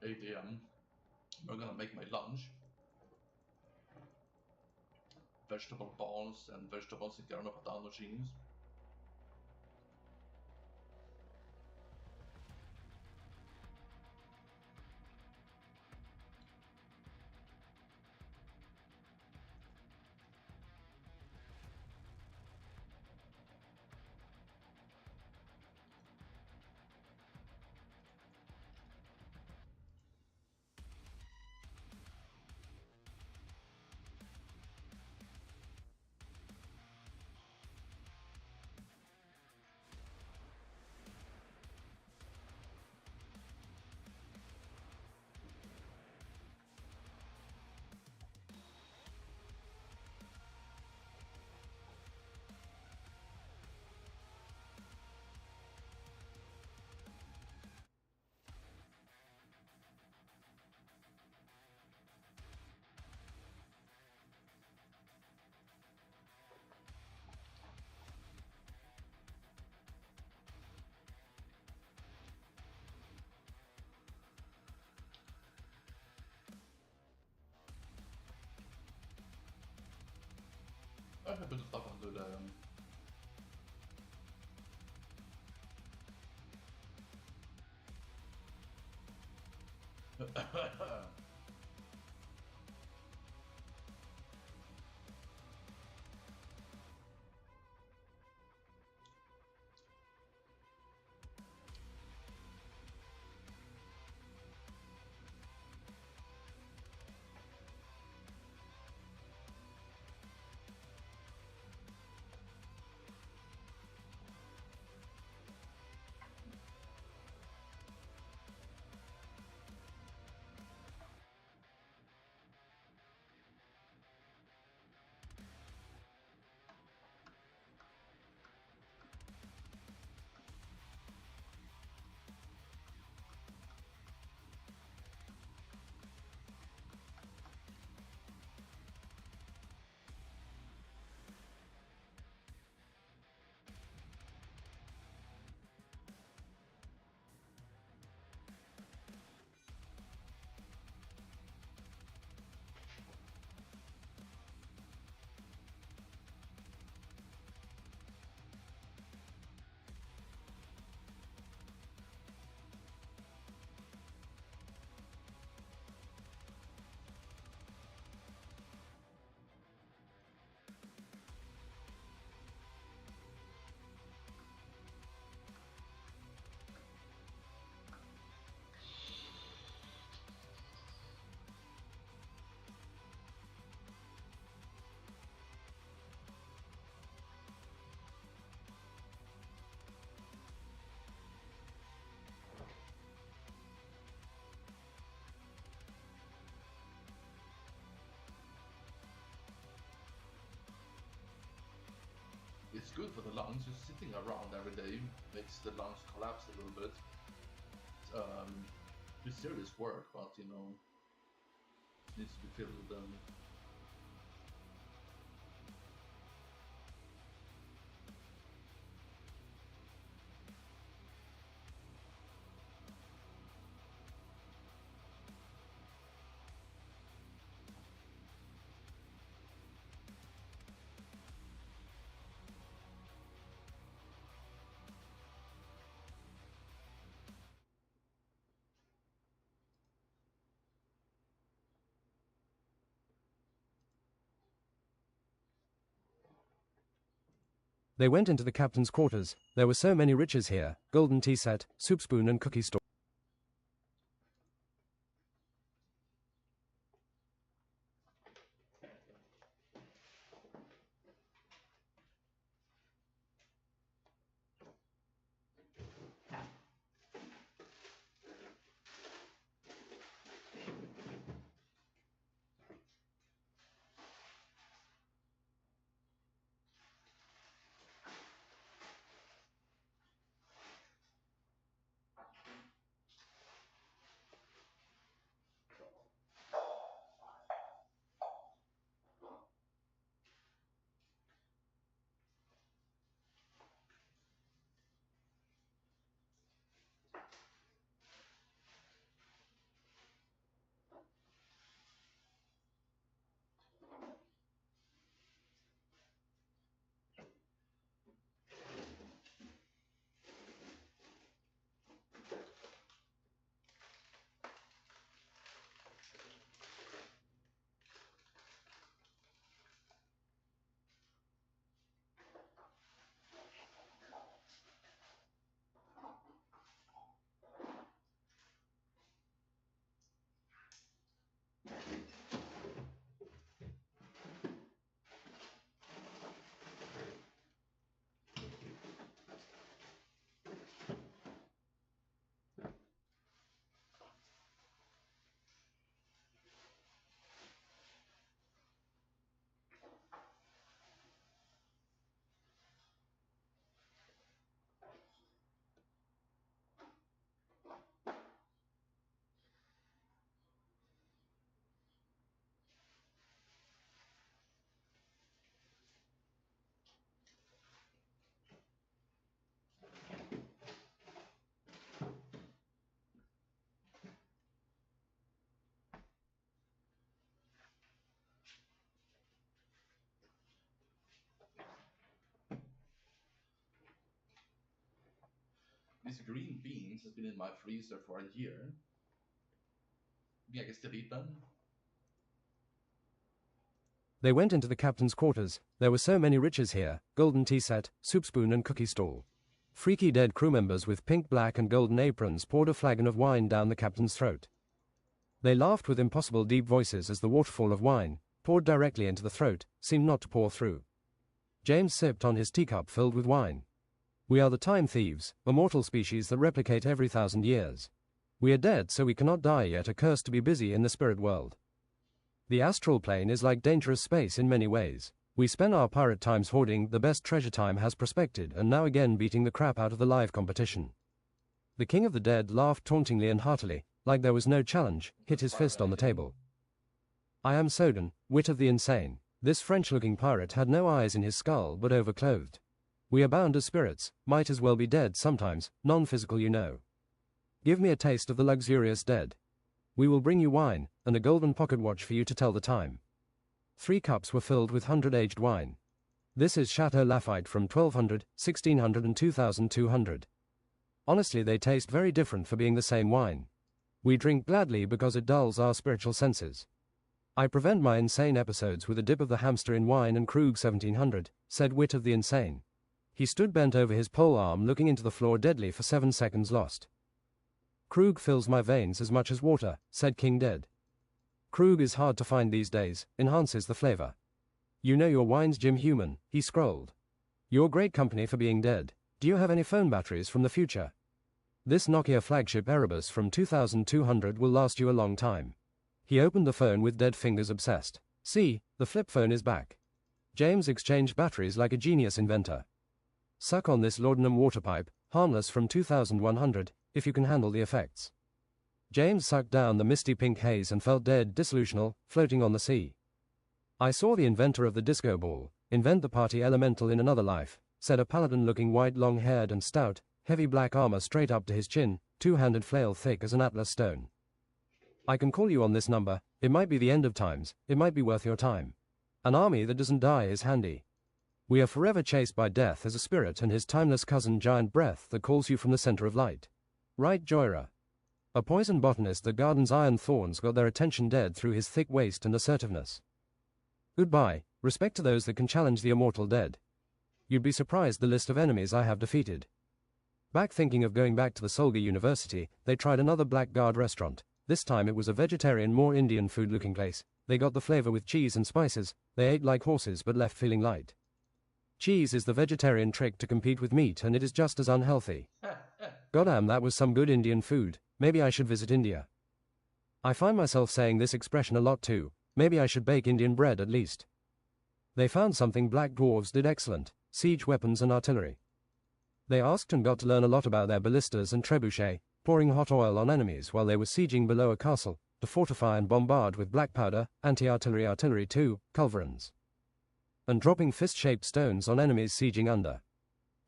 8 a.m. I'm gonna make my lunch. Vegetable balls and vegetables che erano patando jeans. Jag har bytt upp under det. It's good for the lungs. Just sitting around every day makes the lungs collapse a little bit. It's serious work, but you know, it needs to be filled with them. They went into the captain's quarters. There were so many riches here: golden tea set, soup spoon and cookie store. These green beans has been in my freezer for a year. Jag ska dit den. They went into the captain's quarters. There were so many riches here: golden tea set, soup spoon and cookie stall. Freaky dead crew members with pink, black and golden aprons poured a flagon of wine down the captain's throat. They laughed with impossible deep voices as the waterfall of wine, poured directly into the throat, seemed not to pour through. James sipped on his teacup filled with wine. We are the time thieves, a mortal species that replicate every 1,000 years. We are dead, so we cannot die yet, cursed to be busy in the spirit world. The astral plane is like dangerous space in many ways. We spend our pirate times hoarding the best treasure time has prospected, and now again beating the crap out of the live competition. The king of the dead laughed tauntingly and heartily, like there was no challenge, hit his fist on the table. I am Soden, wit of the insane. This French-looking pirate had no eyes in his skull but overclothed. We are bound as spirits, might as well be dead sometimes, non-physical you know. Give me a taste of the luxurious dead. We will bring you wine, and a golden pocket watch for you to tell the time. 3 cups were filled with 100-aged wine. This is Chateau Lafite from 1200, 1600 and 2200. Honestly, they taste very different for being the same wine. We drink gladly because it dulls our spiritual senses. I prevent my insane episodes with a dip of the hamster in wine and Krug 1700, said wit of the insane. He stood bent over his pole arm looking into the floor deadly for 7 seconds lost. Krug fills my veins as much as water, said King Dead. Krug is hard to find these days, enhances the flavor. You know your wines, Jim Human, he scrolled. You're great company for being dead. Do you have any phone batteries from the future? This Nokia flagship Erebus from 2200 will last you a long time. He opened the phone with dead fingers obsessed. See, the flip phone is back. James exchanged batteries like a genius inventor. Suck on this laudanum water pipe, harmless from 2100, if you can handle the effects. James sucked down the misty pink haze and felt dead, disillusional, floating on the sea. I saw the inventor of the disco ball invent the party elemental in another life, said a paladin-looking white, long-haired and stout, heavy black armor straight up to his chin, 2-handed flail thick as an atlas stone. I can call you on this number. It might be the end of times, it might be worth your time. An army that doesn't die is handy. We are forever chased by death as a spirit and his timeless cousin giant breath that calls you from the center of light. Right, Joyra? A poison botanist that gardens iron thorns got their attention dead through his thick waist and assertiveness. Goodbye, respect to those that can challenge the immortal dead. You'd be surprised the list of enemies I have defeated. Back thinking of going back to the Solga University, they tried another Blackguard restaurant. This time it was a vegetarian, more Indian food-looking place. They got the flavor with cheese and spices. They ate like horses but left feeling light. Cheese is the vegetarian trick to compete with meat, and it is just as unhealthy. Goddamn, that was some good Indian food. Maybe I should visit India. I find myself saying this expression a lot too. Maybe I should bake Indian bread at least. They found something black dwarves did excellent: siege weapons and artillery. They asked and got to learn a lot about their ballistas and trebuchet, pouring hot oil on enemies while they were sieging below a castle, to fortify and bombard with black powder, anti-artillery artillery too, culverins. And dropping fist-shaped stones on enemies sieging under.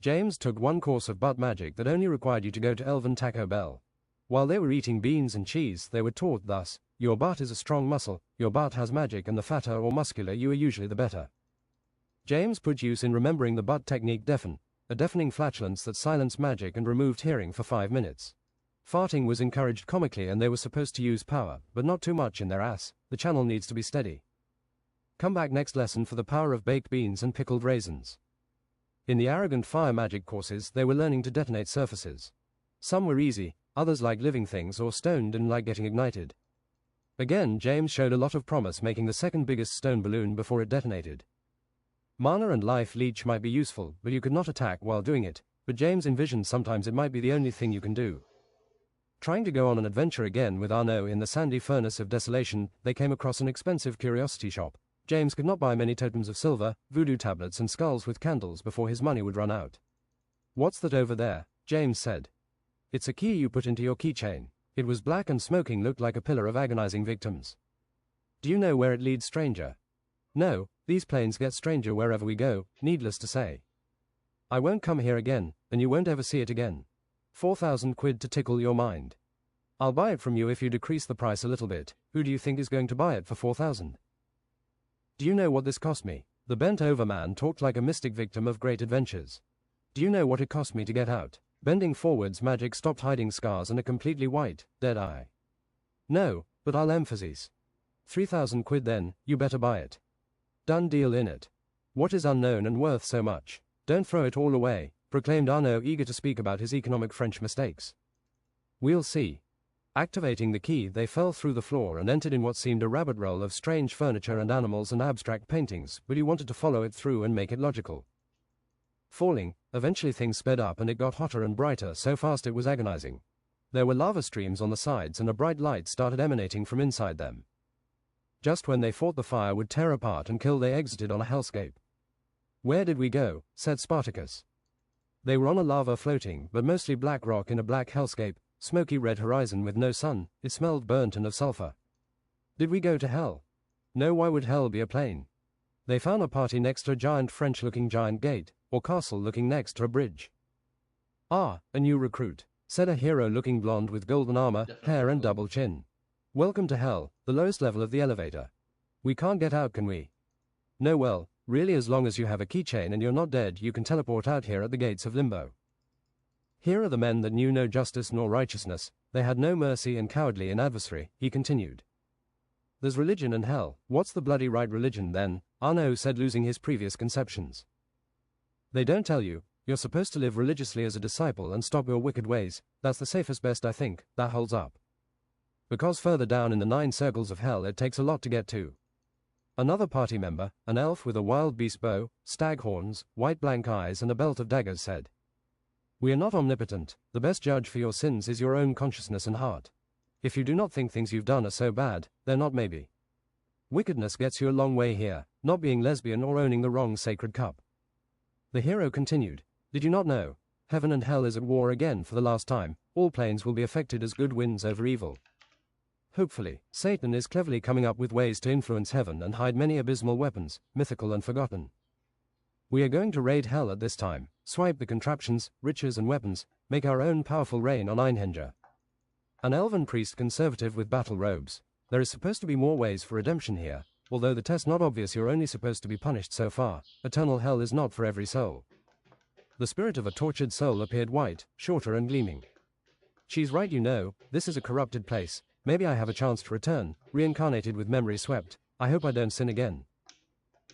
James took one course of butt magic that only required you to go to Elven Taco Bell. While they were eating beans and cheese, they were taught thus: your butt is a strong muscle, your butt has magic, and the fatter or muscular you are usually the better. James put use in remembering the butt technique deafen, a deafening flatulence that silenced magic and removed hearing for 5 minutes. Farting was encouraged comically, and they were supposed to use power, but not too much in their ass. The channel needs to be steady. Come back next lesson for the power of baked beans and pickled raisins. In the arrogant fire magic courses, they were learning to detonate surfaces. Some were easy, others like living things or stone didn't like getting ignited. Again, James showed a lot of promise, making the second biggest stone balloon before it detonated. Mana and life leech might be useful, but you could not attack while doing it, but James envisioned sometimes it might be the only thing you can do. Trying to go on an adventure again with Arnaud in the sandy furnace of desolation, they came across an expensive curiosity shop. James could not buy many totems of silver, voodoo tablets and skulls with candles before his money would run out. What's that over there? James said. It's a key you put into your keychain. It was black and smoking, looked like a pillar of agonizing victims. Do you know where it leads, stranger? No, these planes get stranger wherever we go, needless to say. I won't come here again, and you won't ever see it again. 4,000 quid to tickle your mind. I'll buy it from you if you decrease the price a little bit. Who do you think is going to buy it for 4,000? Do you know what this cost me? The bent-over man talked like a mystic victim of great adventures. Do you know what it cost me to get out? Bending forwards, magic stopped hiding scars and a completely white, dead eye. No, but I'll emphasize. 3,000 quid then, you better buy it. Done deal in it. What is unknown and worth so much? Don't throw it all away, proclaimed Arnaud, eager to speak about his economic French mistakes. We'll see. Activating the key, they fell through the floor and entered in what seemed a rabbit roll of strange furniture and animals and abstract paintings, but he wanted to follow it through and make it logical. Falling, eventually things sped up and it got hotter and brighter, so fast it was agonizing. There were lava streams on the sides and a bright light started emanating from inside them. Just when they thought the fire would tear apart and kill, they exited on a hellscape. Where did we go? Said Spartacus. They were on a lava floating, but mostly black rock in a black hellscape, smoky red horizon with no sun. It smelled burnt and of sulfur. Did we go to hell? No, why would hell be a plane? They found a party next to a giant French-looking giant gate, or castle looking next to a bridge. Ah, a new recruit, said a hero looking blonde with golden armor, hair and double chin. Welcome to hell, the lowest level of the elevator. We can't get out, can we? No, well, really, as long as you have a keychain and you're not dead, you can teleport out here at the gates of limbo. Here are the men that knew no justice nor righteousness, they had no mercy and cowardly in adversary, he continued. There's religion and hell. What's the bloody right religion then? Arnaud said, losing his previous conceptions. They don't tell you. You're supposed to live religiously as a disciple and stop your wicked ways. That's the safest best, I think, that holds up. Because further down in the 9 circles of hell it takes a lot to get to. Another party member, an elf with a wild beast bow, stag horns, white blank eyes and a belt of daggers, said, We are not omnipotent. The best judge for your sins is your own consciousness and heart. If you do not think things you've done are so bad, they're not maybe. Wickedness gets you a long way here, not being lesbian or owning the wrong sacred cup. The hero continued, Did you not know? Heaven and hell is at war again for the last time. All planes will be affected as good wins over evil. Hopefully, Satan is cleverly coming up with ways to influence heaven and hide many abysmal weapons, mythical and forgotten. We are going to raid hell at this time, swipe the contraptions, riches and weapons, make our own powerful reign on Einhanger. An elven priest conservative with battle robes. There is supposed to be more ways for redemption here, although the test not obvious, you're only supposed to be punished so far. Eternal hell is not for every soul. The spirit of a tortured soul appeared white, shorter and gleaming. She's right, you know, this is a corrupted place. Maybe I have a chance to return, reincarnated with memory swept. I hope I don't sin again.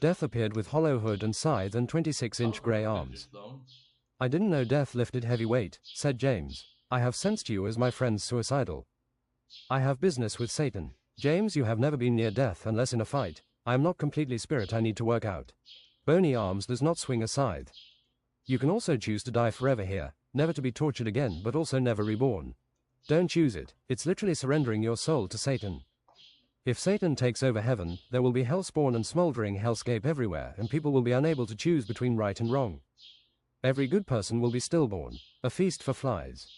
Death appeared with hollow hood and scythe and 26-inch grey arms. I didn't know death lifted heavy weight, said James. I have sensed you as my friend's suicidal. I have business with Satan. James, you have never been near death unless in a fight. I am not completely spirit, I need to work out. Bony arms does not swing a scythe. You can also choose to die forever here, never to be tortured again, but also never reborn. Don't choose it, it's literally surrendering your soul to Satan. If Satan takes over heaven, there will be hellspawn and smoldering hellscape everywhere, and people will be unable to choose between right and wrong. Every good person will be stillborn, a feast for flies.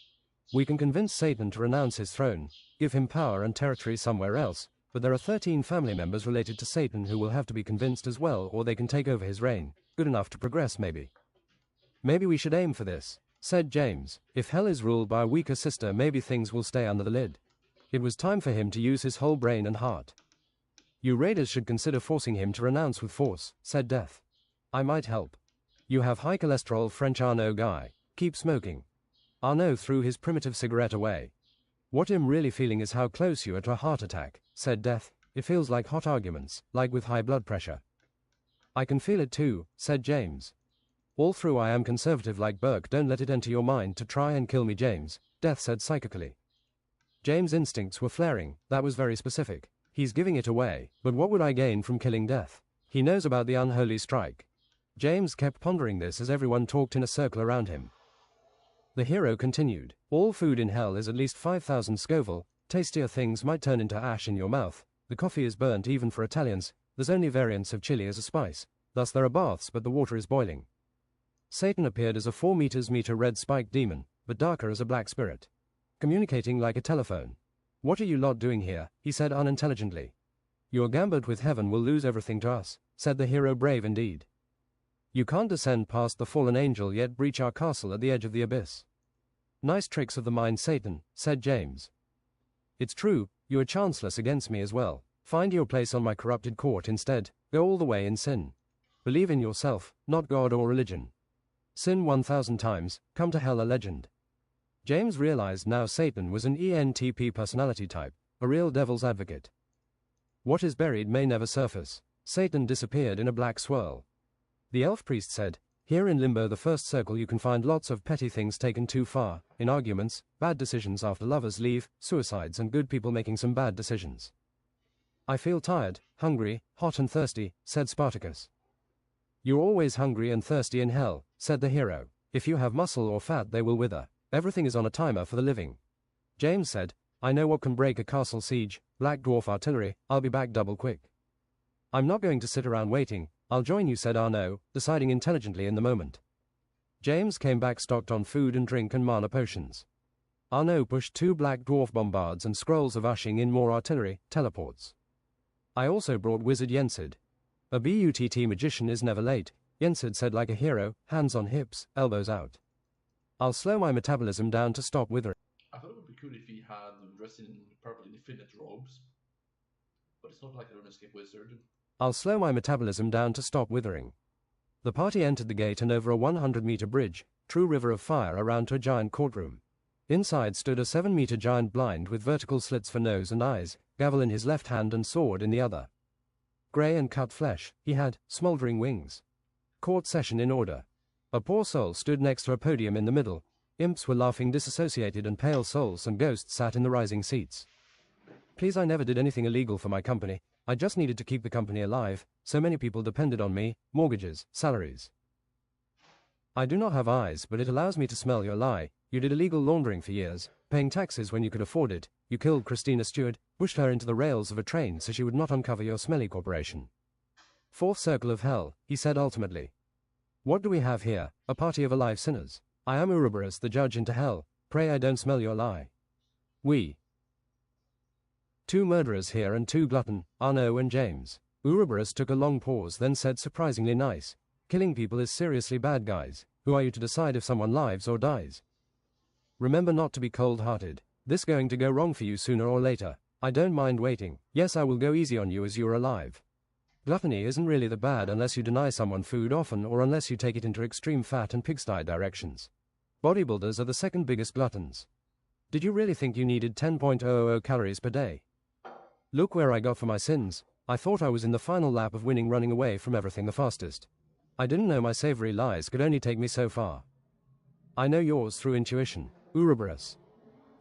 We can convince Satan to renounce his throne, give him power and territory somewhere else, but there are 13 family members related to Satan who will have to be convinced as well, or they can take over his reign. Good enough to progress, maybe. Maybe we should aim for this, said James. If hell is ruled by a weaker sister, maybe things will stay under the lid. It was time for him to use his whole brain and heart. You raiders should consider forcing him to renounce with force, said Death. I might help. You have high cholesterol, French Arnaud guy. Keep smoking. Arnaud threw his primitive cigarette away. What I'm really feeling is how close you are to a heart attack, said Death. It feels like hot arguments, like with high blood pressure. I can feel it too, said James. All through I am conservative like Burke. Don't let it enter your mind to try and kill me, James, Death said psychically. James' instincts were flaring. That was very specific. He's giving it away, but what would I gain from killing Death? He knows about the unholy strike. James kept pondering this as everyone talked in a circle around him. The hero continued, all food in hell is at least 5,000 Scoville, tastier things might turn into ash in your mouth, the coffee is burnt even for Italians, there's only variants of chili as a spice, thus there are baths but the water is boiling. Satan appeared as a 4 meters red spiked demon, but darker as a black spirit. Communicating like a telephone. What are you lot doing here? He said unintelligently. Your gambit with heaven will lose everything to us, said the hero, brave indeed. You can't descend past the fallen angel yet breach our castle at the edge of the abyss. Nice tricks of the mind, Satan, said James. It's true, you are chanceless against me as well. Find your place on my corrupted court instead, go all the way in sin. Believe in yourself, not God or religion. Sin 1,000 times, come to hell a legend. James realized now Satan was an ENTP personality type, a real devil's advocate. What is buried may never surface. Satan disappeared in a black swirl. The elf priest said, "Here in Limbo, the first circle, you can find lots of petty things taken too far, in arguments, bad decisions after lovers leave, suicides, and good people making some bad decisions." "I feel tired, hungry, hot and thirsty," said Spartacus. "You're always hungry and thirsty in hell," said the hero. "If you have muscle or fat, they will wither. Everything is on a timer for the living." James said, "I know what can break a castle siege, Black Dwarf artillery. I'll be back double quick." "I'm not going to sit around waiting. I'll join you," said Arno, deciding intelligently in the moment. James came back stocked on food and drink and mana potions. Arno pushed 2 Black Dwarf bombards and scrolls of ushing in more artillery, teleports. I also brought Wizard Yensid. "A BUTT magician is never late," Yensid said like a hero, hands on hips, elbows out. "I'll slow my metabolism down to stop withering." I thought it would be cool if he had dressed in purple infinite robes. But it's not like a RuneScape wizard. "I'll slow my metabolism down to stop withering." The party entered the gate and over a 100-meter bridge, true river of fire, around to a giant courtroom. Inside stood a 7-meter giant blind with vertical slits for nose and eyes, gavel in his left hand and sword in the other. Grey and cut flesh, he had smouldering wings. Court session in order. A poor soul stood next to a podium in the middle. Imps were laughing disassociated and pale souls and ghosts sat in the rising seats. "Please, I never did anything illegal for my company. I just needed to keep the company alive. So many people depended on me, mortgages, salaries. I do not have eyes, but it allows me to smell your lie. You did illegal laundering for years, paying taxes when you could afford it. You killed Christina Stewart, pushed her into the rails of a train so she would not uncover your smelly corporation." "Fourth circle of hell," he said ultimately. "What do we have here? A party of alive sinners. I am Ouroboros, the judge into hell. Pray I don't smell your lie." "We." 2 murderers here and 2 glutton, Arno and James. Ouroboros took a long pause, then said surprisingly nice. "Killing people is seriously bad, guys. Who are you to decide if someone lives or dies? Remember not to be cold-hearted. This going to go wrong for you sooner or later. I don't mind waiting. Yes, I will go easy on you as you're alive. Gluttony isn't really the bad unless you deny someone food often or unless you take it into extreme fat and pigsty directions. Bodybuilders are the second biggest gluttons. Did you really think you needed 10.000 calories per day? Look where I got for my sins. I thought I was in the final lap of winning, running away from everything the fastest. I didn't know my savory lies could only take me so far. I know yours through intuition, Ouroboros.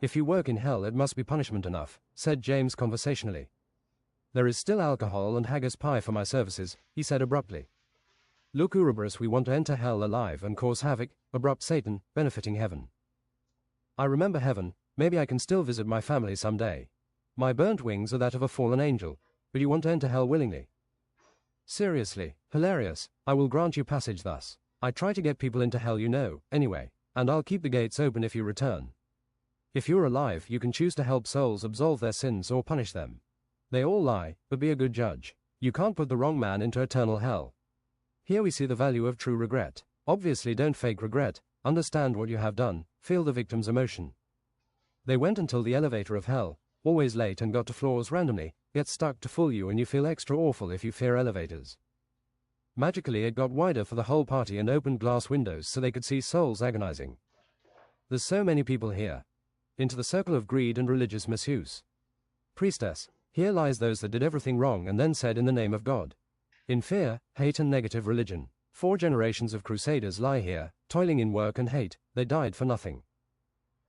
If you work in hell, it must be punishment enough," said James conversationally. "There is still alcohol and haggis pie for my services," he said abruptly. "Look, Ouroboros, we want to enter hell alive and cause havoc, abrupt Satan, benefiting heaven. I remember heaven. Maybe I can still visit my family someday. My burnt wings are that of a fallen angel, but you want to enter hell willingly. Seriously, hilarious. I will grant you passage thus. I try to get people into hell, you know, anyway, and I'll keep the gates open if you return. If you're alive, you can choose to help souls absolve their sins or punish them. They all lie, but be a good judge. You can't put the wrong man into eternal hell. Here we see the value of true regret. Obviously don't fake regret, understand what you have done, feel the victim's emotion." They went until the elevator of hell, always late and got to floors randomly, gets stuck to fool you and you feel extra awful if you fear elevators. Magically it got wider for the whole party and opened glass windows so they could see souls agonizing. There's so many people here. Into the circle of greed and religious misuse. Priestess, here lies those that did everything wrong and then said in the name of God. In fear, hate and negative religion. 4 generations of crusaders lie here, toiling in work and hate. They died for nothing.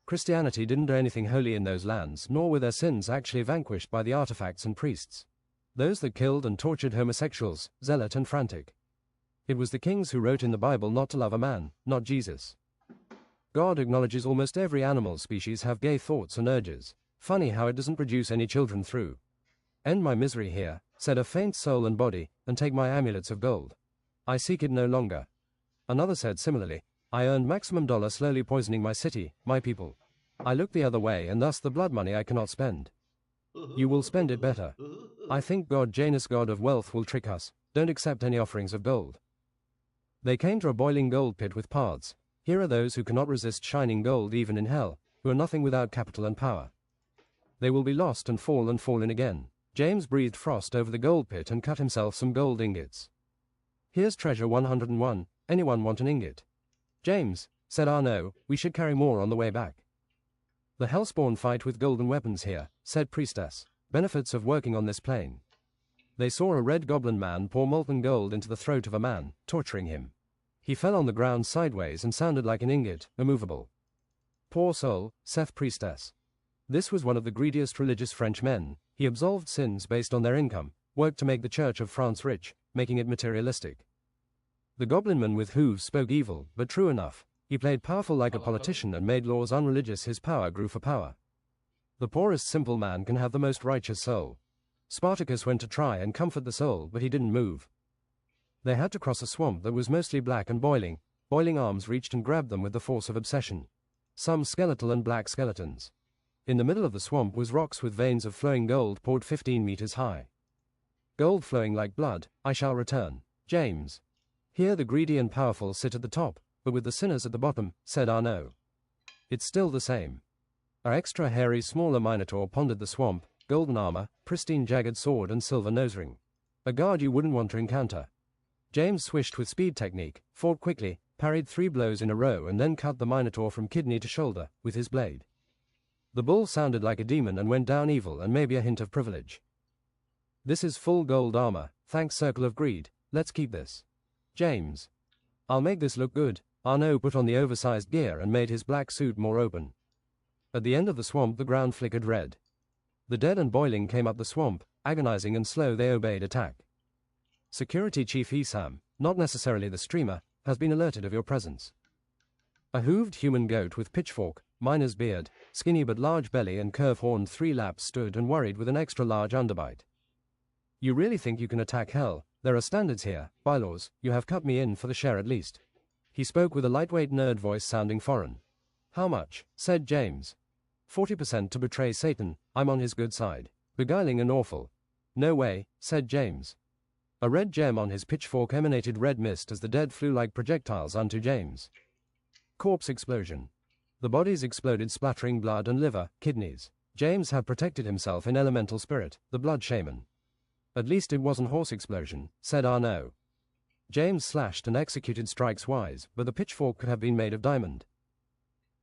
Christianity didn't do anything holy in those lands, nor were their sins actually vanquished by the artifacts and priests. Those that killed and tortured homosexuals, zealot and frantic. It was the kings who wrote in the Bible not to love a man, not Jesus. God acknowledges almost every animal species have gay thoughts and urges. Funny how it doesn't produce any children through. End my misery here, said a faint soul and body, and take my amulets of gold. I seek it no longer. Another said similarly, I earned maximum dollar slowly poisoning my city, my people. I look the other way and thus the blood money I cannot spend. You will spend it better. I think God Janus, god of wealth, will trick us. Don't accept any offerings of gold. They came to a boiling gold pit with paths. Here are those who cannot resist shining gold even in hell, who are nothing without capital and power. They will be lost and fall in again. James breathed frost over the gold pit and cut himself some gold ingots. Here's treasure 101. Anyone want an ingot? James, said Arno, we should carry more on the way back. The Hellspawn fight with golden weapons here, said Priestess. Benefits of working on this plane. They saw a red goblin man pour molten gold into the throat of a man, torturing him. He fell on the ground sideways and sounded like an ingot, immovable. Poor soul, Seth Priestess. This was one of the greediest religious French men. He absolved sins based on their income, worked to make the Church of France rich, making it materialistic. The goblinman with hooves spoke evil, but true enough. He played powerful like a politician and made laws unreligious. His power grew for power. The poorest simple man can have the most righteous soul. Spartacus went to try and comfort the soul, but he didn't move. They had to cross a swamp that was mostly black and boiling. Boiling arms reached and grabbed them with the force of obsession. Some skeletal and black skeletons. In the middle of the swamp was rocks with veins of flowing gold poured 15 meters high. Gold flowing like blood, I shall return. James. Here the greedy and powerful sit at the top, but with the sinners at the bottom, said Arnaud. It's still the same. Our extra hairy smaller Minotaur pondered the swamp, golden armor, pristine jagged sword and silver nosering. A guard you wouldn't want to encounter. James swished with speed technique, fought quickly, parried 3 blows in a row and then cut the Minotaur from kidney to shoulder, with his blade. The bull sounded like a demon and went down evil and maybe a hint of privilege. This is full gold armor, thanks Circle of Greed, let's keep this. James. I'll make this look good. Arnaud put on the oversized gear and made his black suit more open. At the end of the swamp the ground flickered red. The dead and boiling came up the swamp, agonizing and slow. They obeyed attack. Security Chief Esam, not necessarily the streamer, has been alerted of your presence. A hooved human goat with pitchfork, miner's beard, skinny but large belly and curve-horned 3 laps stood and worried with an extra large underbite. You really think you can attack hell? There are standards here, bylaws, you have cut me in for the share at least. He spoke with a lightweight nerd voice sounding foreign. How much? Said James. 40% to betray Satan, I'm on his good side. Beguiling and awful. No way, said James. A red gem on his pitchfork emanated red mist as the dead flew like projectiles unto James. Corpse explosion. The bodies exploded splattering blood and liver, kidneys. James had protected himself in elemental spirit, the blood shaman. At least it wasn't horse explosion, said Arnaud. James slashed and executed strikes wise, but the pitchfork could have been made of diamond.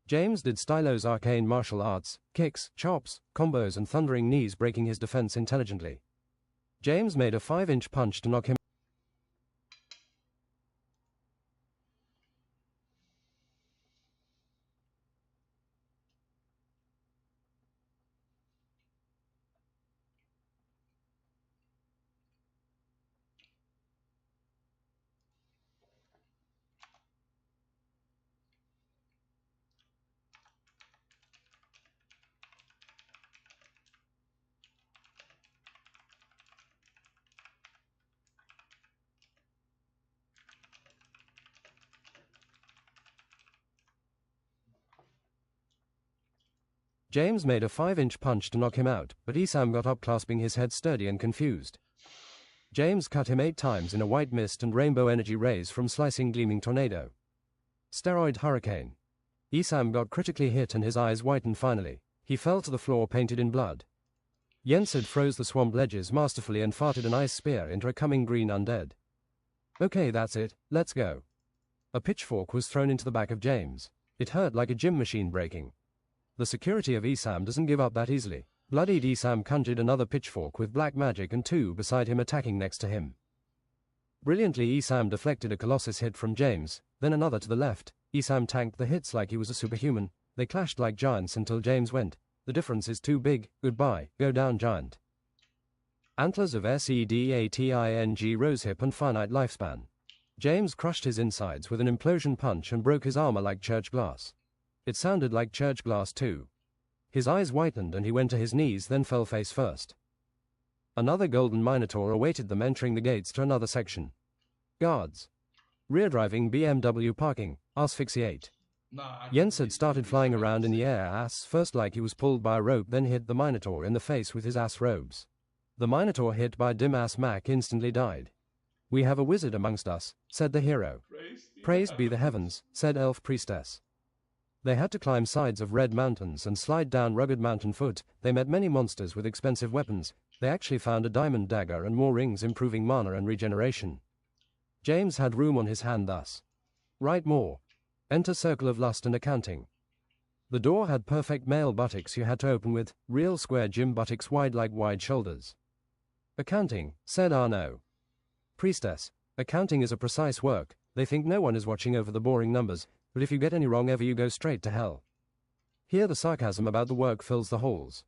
James did Stylo's arcane martial arts, kicks, chops, combos and thundering knees, breaking his defense intelligently. James made a 5-inch punch to knock him. James made a 5-inch punch to knock him out, but Esam got up clasping his head sturdy and confused. James cut him 8 times in a white mist and rainbow energy rays from slicing gleaming tornado. Steroid hurricane. Esam got critically hit and his eyes whitened finally. He fell to the floor painted in blood. Yensid froze the swamp ledges masterfully and farted an ice spear into a coming green undead. Okay, that's it, let's go. A pitchfork was thrown into the back of James. It hurt like a gym machine breaking. The security of Esam doesn't give up that easily. Bloodied Esam conjured another pitchfork with black magic and 2 beside him attacking next to him. Brilliantly Esam deflected a Colossus hit from James, then another to the left. Esam tanked the hits like he was a superhuman. They clashed like giants until James went. The difference is too big, goodbye, go down giant. Antlers of Sedating rosehip and finite lifespan. James crushed his insides with an implosion punch and broke his armor like church glass. It sounded like church glass too. His eyes whitened and he went to his knees, then fell face first. Another golden Minotaur awaited them entering the gates to another section. Guards. Rear driving BMW parking, asphyxiate. Yensid started flying around in the air ass first like he was pulled by a rope, then hit the Minotaur in the face with his ass robes. The Minotaur hit by dim ass Mac instantly died. We have a wizard amongst us, said the hero. Praised be the heavens, said Elf Priestess. They had to climb sides of red mountains and slide down rugged mountain foot. They met many monsters with expensive weapons. They actually found a diamond dagger and more rings improving mana and regeneration. James had room on his hand thus. Write more. Enter Circle of Lust and Accounting. The door had perfect male buttocks you had to open with, real square gym buttocks wide like wide shoulders. Accounting, said Arnaud. Priestess, accounting is a precise work, they think no one is watching over the boring numbers, but if you get any wrong ever you go straight to hell. Here the sarcasm about the work fills the halls.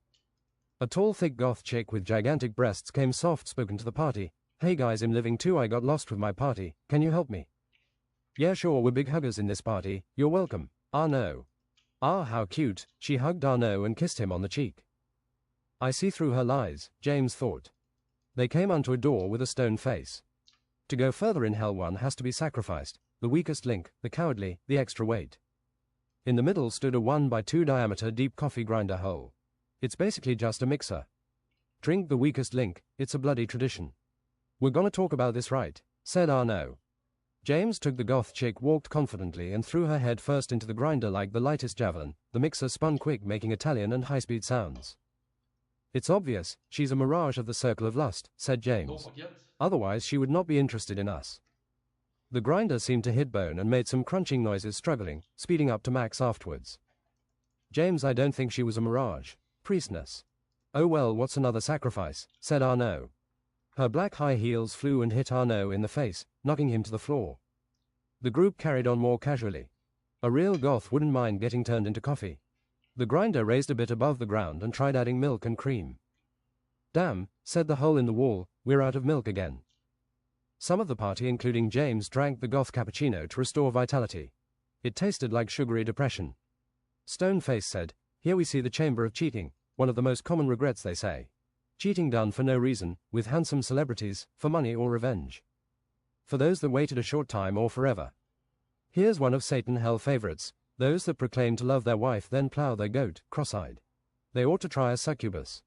A tall thick goth chick with gigantic breasts came soft-spoken to the party. Hey guys, I'm living too, I got lost with my party, can you help me? Yeah sure, we're big huggers in this party, you're welcome. Arnaud. Ah how cute, she hugged Arnaud and kissed him on the cheek. I see through her lies, James thought. They came unto a door with a stone face. To go further in hell one has to be sacrificed, the weakest link, the cowardly, the extra weight. In the middle stood a 1x2 diameter deep coffee grinder hole. It's basically just a mixer. Drink the weakest link, it's a bloody tradition. We're gonna talk about this right, said Arnaud. James took the goth chick, walked confidently and threw her head first into the grinder like the lightest javelin. The mixer spun quick, making Italian and high-speed sounds. It's obvious, she's a mirage of the circle of lust, said James. Otherwise she would not be interested in us. The grinder seemed to hit bone and made some crunching noises, struggling, speeding up to max afterwards. James, I don't think she was a mirage. Priestess. Oh well, what's another sacrifice, said Arnaud. Her black high heels flew and hit Arnaud in the face, knocking him to the floor. The group carried on more casually. A real goth wouldn't mind getting turned into coffee. The grinder raised a bit above the ground and tried adding milk and cream. Damn, said the hole in the wall, we're out of milk again. Some of the party, including James, drank the goth cappuccino to restore vitality. It tasted like sugary depression. Stoneface said, here we see the chamber of cheating, one of the most common regrets they say. Cheating done for no reason, with handsome celebrities, for money or revenge. For those that waited a short time or forever. Here's one of Satan hell favorites, those that proclaim to love their wife then plow their goat, cross-eyed. They ought to try a succubus.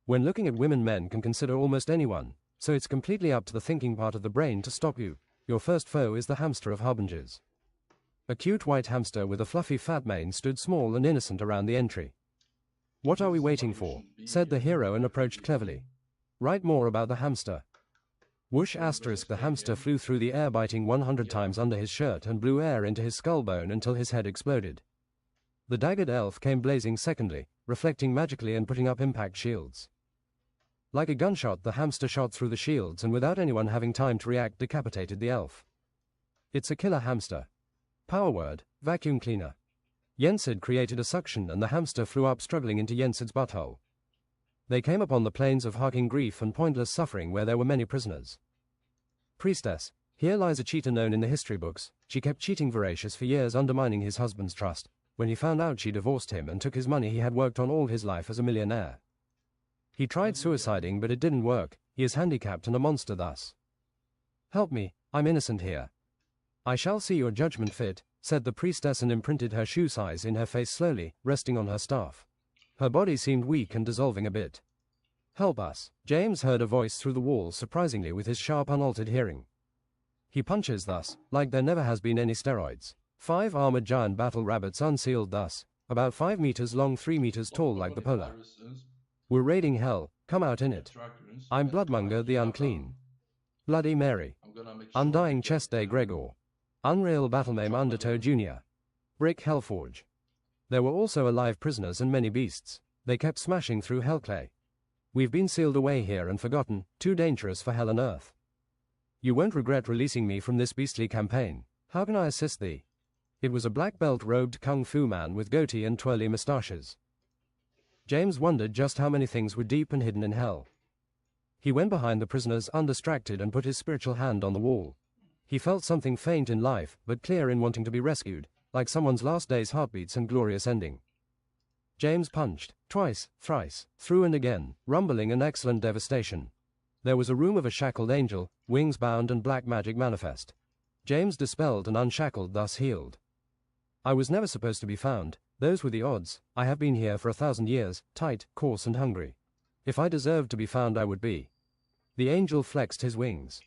When looking at women, men can consider almost anyone, so it's completely up to the thinking part of the brain to stop you. Your first foe is the hamster of harbingers. A cute white hamster with a fluffy fat mane stood small and innocent around the entry. What are we waiting for? Said the hero and approached cleverly. Write more about the hamster. Whoosh asterisk, the hamster flew through the air, biting 100 times under his shirt and blew air into his skull bone until his head exploded. The daggered elf came blazing secondly, reflecting magically and putting up impact shields. Like a gunshot, the hamster shot through the shields and without anyone having time to react decapitated the elf. It's a killer hamster. Power word, vacuum cleaner. Yensid created a suction and the hamster flew up struggling into Yensid's butthole. They came upon the plains of harking grief and pointless suffering where there were many prisoners. Priestess, here lies a cheater known in the history books. She kept cheating voracious for years, undermining his husband's trust. When he found out, she divorced him and took his money he had worked on all his life as a millionaire. He tried suiciding but it didn't work. He is handicapped and a monster thus. Help me, I'm innocent here. I shall see your judgment fit, said the priestess and imprinted her shoe size in her face slowly, resting on her staff. Her body seemed weak and dissolving a bit. Help us. James heard a voice through the wall, surprisingly with his sharp unaltered hearing. He punches thus, like there never has been any steroids. 5 armored giant battle rabbits unsealed thus, about 5 meters long, 3 meters tall like the polar. We're raiding hell, come out in it. I'm Bloodmonger the Unclean. Bloody Mary. Undying Chest Day Gregor. Unreal Battlemame Undertow Jr. Brick Hellforge. There were also alive prisoners and many beasts. They kept smashing through Hellclay. We've been sealed away here and forgotten, too dangerous for hell and earth. You won't regret releasing me from this beastly campaign. How can I assist thee? It was a black belt robed kung fu man with goatee and twirly moustaches. James wondered just how many things were deep and hidden in hell. He went behind the prisoners undistracted and put his spiritual hand on the wall. He felt something faint in life, but clear in wanting to be rescued, like someone's last day's heartbeats and glorious ending. James punched, twice, thrice, through and again, rumbling and excellent devastation. There was a room of a shackled angel, wings bound and black magic manifest. James dispelled and unshackled, thus healed. I was never supposed to be found. Those were the odds. I have been here for 1,000 years, tight, coarse and hungry. If I deserved to be found, I would be. The angel flexed his wings.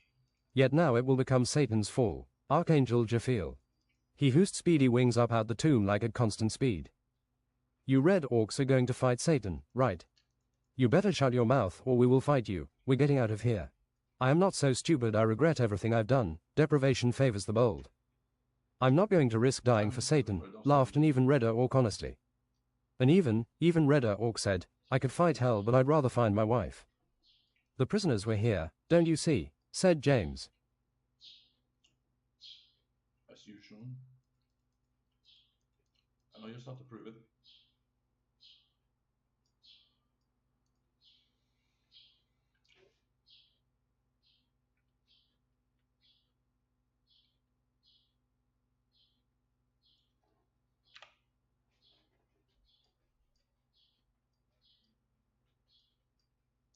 Yet now it will become Satan's fall. Archangel Jophiel. He hoosed speedy wings up out the tomb like at constant speed. You red orcs are going to fight Satan, right? You better shut your mouth or we will fight you. We're getting out of here. I am not so stupid. I regret everything I've done. Deprivation favors the bold. I'm not going to risk dying for Satan, laughed an even redder orc honestly. An even redder orc said, I could fight hell, but I'd rather find my wife. The prisoners were here, don't you see, said James. As usual. I know you just have to prove it.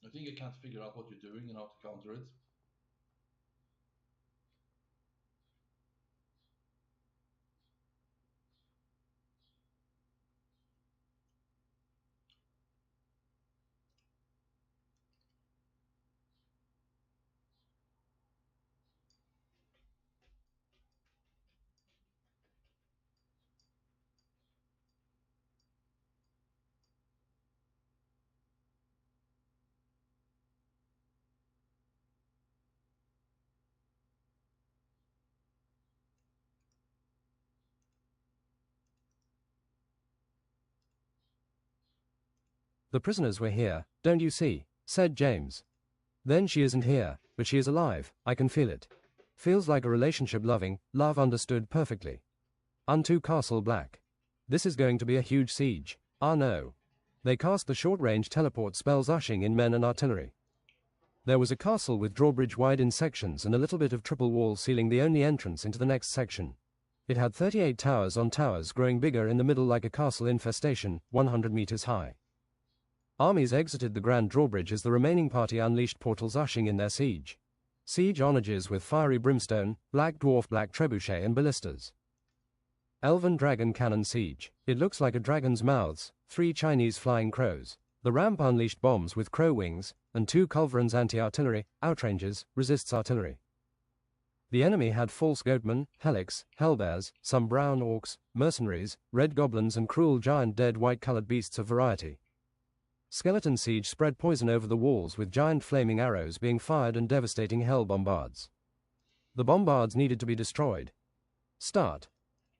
I think I can't figure out what you're doing and how to counter it. The prisoners were here, don't you see, said James. Then she isn't here, but she is alive, I can feel it. Feels like a relationship loving, love understood perfectly. Unto Castle Black. This is going to be a huge siege. Ah no. They cast the short-range teleport spells ushering in men and artillery. There was a castle with drawbridge wide in sections and a little bit of triple wall sealing the only entrance into the next section. It had 38 towers on towers growing bigger in the middle like a castle infestation, 100 meters high. Armies exited the grand drawbridge as the remaining party unleashed portals ushering in their siege. Siege onages with fiery brimstone, black dwarf black trebuchet and ballistas. Elven dragon cannon siege. It looks like a dragon's mouths, 3 Chinese flying crows. The ramp unleashed bombs with crow wings, and 2 culverins anti-artillery, outranges, resists artillery. The enemy had false goatmen, helix, hellbears, some brown orcs, mercenaries, red goblins and cruel giant dead white-colored beasts of variety. Skeleton siege spread poison over the walls with giant flaming arrows being fired and devastating hell bombards. The bombards needed to be destroyed. Start.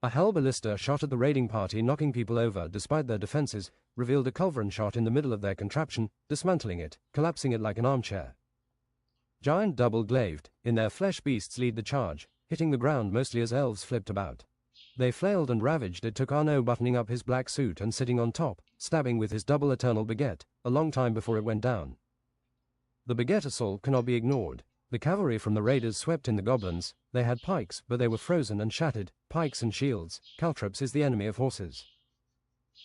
A hell ballista shot at the raiding party, knocking people over despite their defenses, revealed a culverin shot in the middle of their contraption, dismantling it, collapsing it like an armchair. Giant double-glaved, in their flesh beasts lead the charge, hitting the ground mostly as elves flipped about. They flailed and ravaged. It took Arno buttoning up his black suit and sitting on top, stabbing with his double eternal baguette, a long time before it went down. The baguette assault cannot be ignored. The cavalry from the raiders swept in the goblins. They had pikes, but they were frozen and shattered, pikes and shields. Caltrops is the enemy of horses.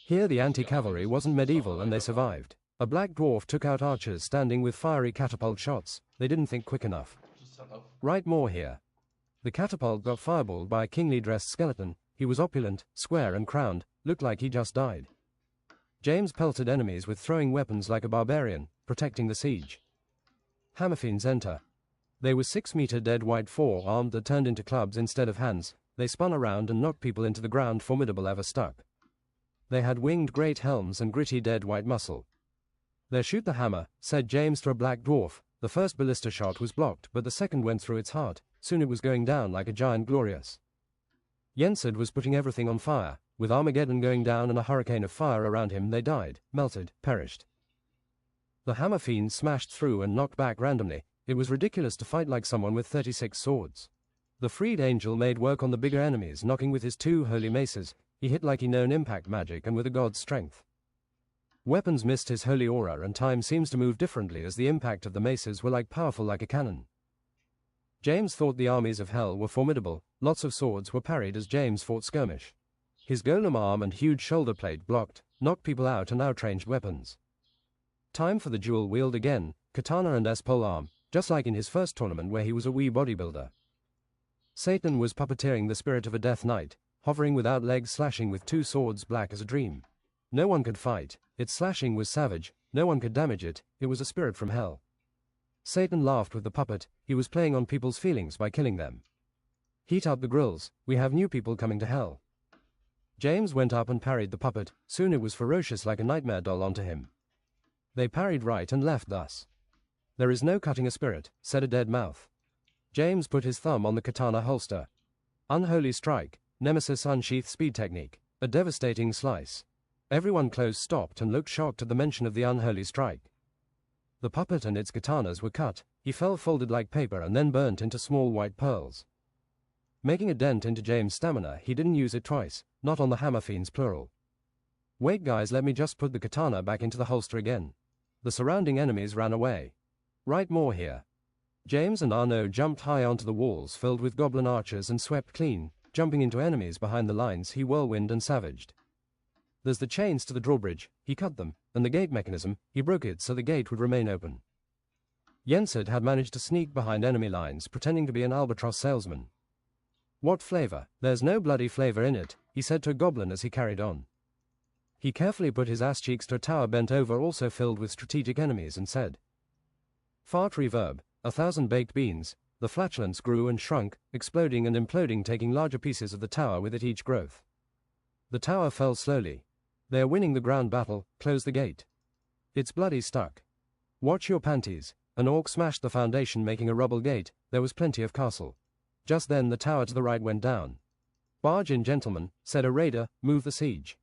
Here the anti-cavalry wasn't medieval and they survived. A black dwarf took out archers standing with fiery catapult shots. They didn't think quick enough. Right more here. The catapult got fireballed by a kingly dressed skeleton. He was opulent, square and crowned, looked like he just died. James pelted enemies with throwing weapons like a barbarian, protecting the siege. Hammerfiends enter. They were 6-meter dead white 4-armed that turned into clubs instead of hands. They spun around and knocked people into the ground, formidable ever stuck. They had winged great helms and gritty dead white muscle. There shoot the hammer, said James to a black dwarf. The first ballista shot was blocked, but the second went through its heart. Soon it was going down like a giant glorious. Yensud was putting everything on fire. With Armageddon going down and a hurricane of fire around him, they died, melted, perished. The hammer fiends smashed through and knocked back randomly. It was ridiculous to fight like someone with 36 swords. The freed angel made work on the bigger enemies, knocking with his 2 holy maces. He hit like he known impact magic and with a god's strength. Weapons missed his holy aura, and time seems to move differently as the impact of the maces were like powerful like a cannon. James thought the armies of hell were formidable. Lots of swords were parried as James fought skirmish. His golem arm and huge shoulder plate blocked, knocked people out and outranged weapons. Time for the dual wield again, katana and S-pole arm, just like in his first tournament where he was a wee bodybuilder. Satan was puppeteering the spirit of a death knight, hovering without legs, slashing with 2 swords black as a dream. No one could fight. Its slashing was savage. No one could damage it. It was a spirit from hell. Satan laughed with the puppet. He was playing on people's feelings by killing them. Heat up the grills. We have new people coming to hell. James went up and parried the puppet. Soon it was ferocious like a nightmare doll onto him. They parried right and left thus. There is no cutting a spirit, said a dead mouth. James put his thumb on the katana holster. Unholy strike. Nemesis unsheath speed technique. A devastating slice. Everyone close stopped and looked shocked at the mention of the unholy strike. The puppet and its katanas were cut, he fell folded like paper and then burnt into small white pearls. Making a dent into James' stamina, he didn't use it twice, not on the hammer fiends plural. Wait guys, let me just put the katana back into the holster again. The surrounding enemies ran away. Right, more here. James and Arnaud jumped high onto the walls filled with goblin archers and swept clean, jumping into enemies behind the lines he whirlwind and savaged. There's the chains to the drawbridge, he cut them, and the gate mechanism, he broke it so the gate would remain open. Yensid had managed to sneak behind enemy lines pretending to be an albatross salesman. What flavor? There's no bloody flavor in it, he said to a goblin as he carried on. He carefully put his ass cheeks to a tower bent over also filled with strategic enemies and said, Fart reverb, 1,000 baked beans. The flatulence grew and shrunk, exploding and imploding, taking larger pieces of the tower with it each growth. The tower fell slowly. They are winning the ground battle, close the gate. It's bloody stuck. Watch your panties. An orc smashed the foundation making a rubble gate, there was plenty of castle. Just then the tower to the right went down. Barge in gentlemen, said a raider, move the siege.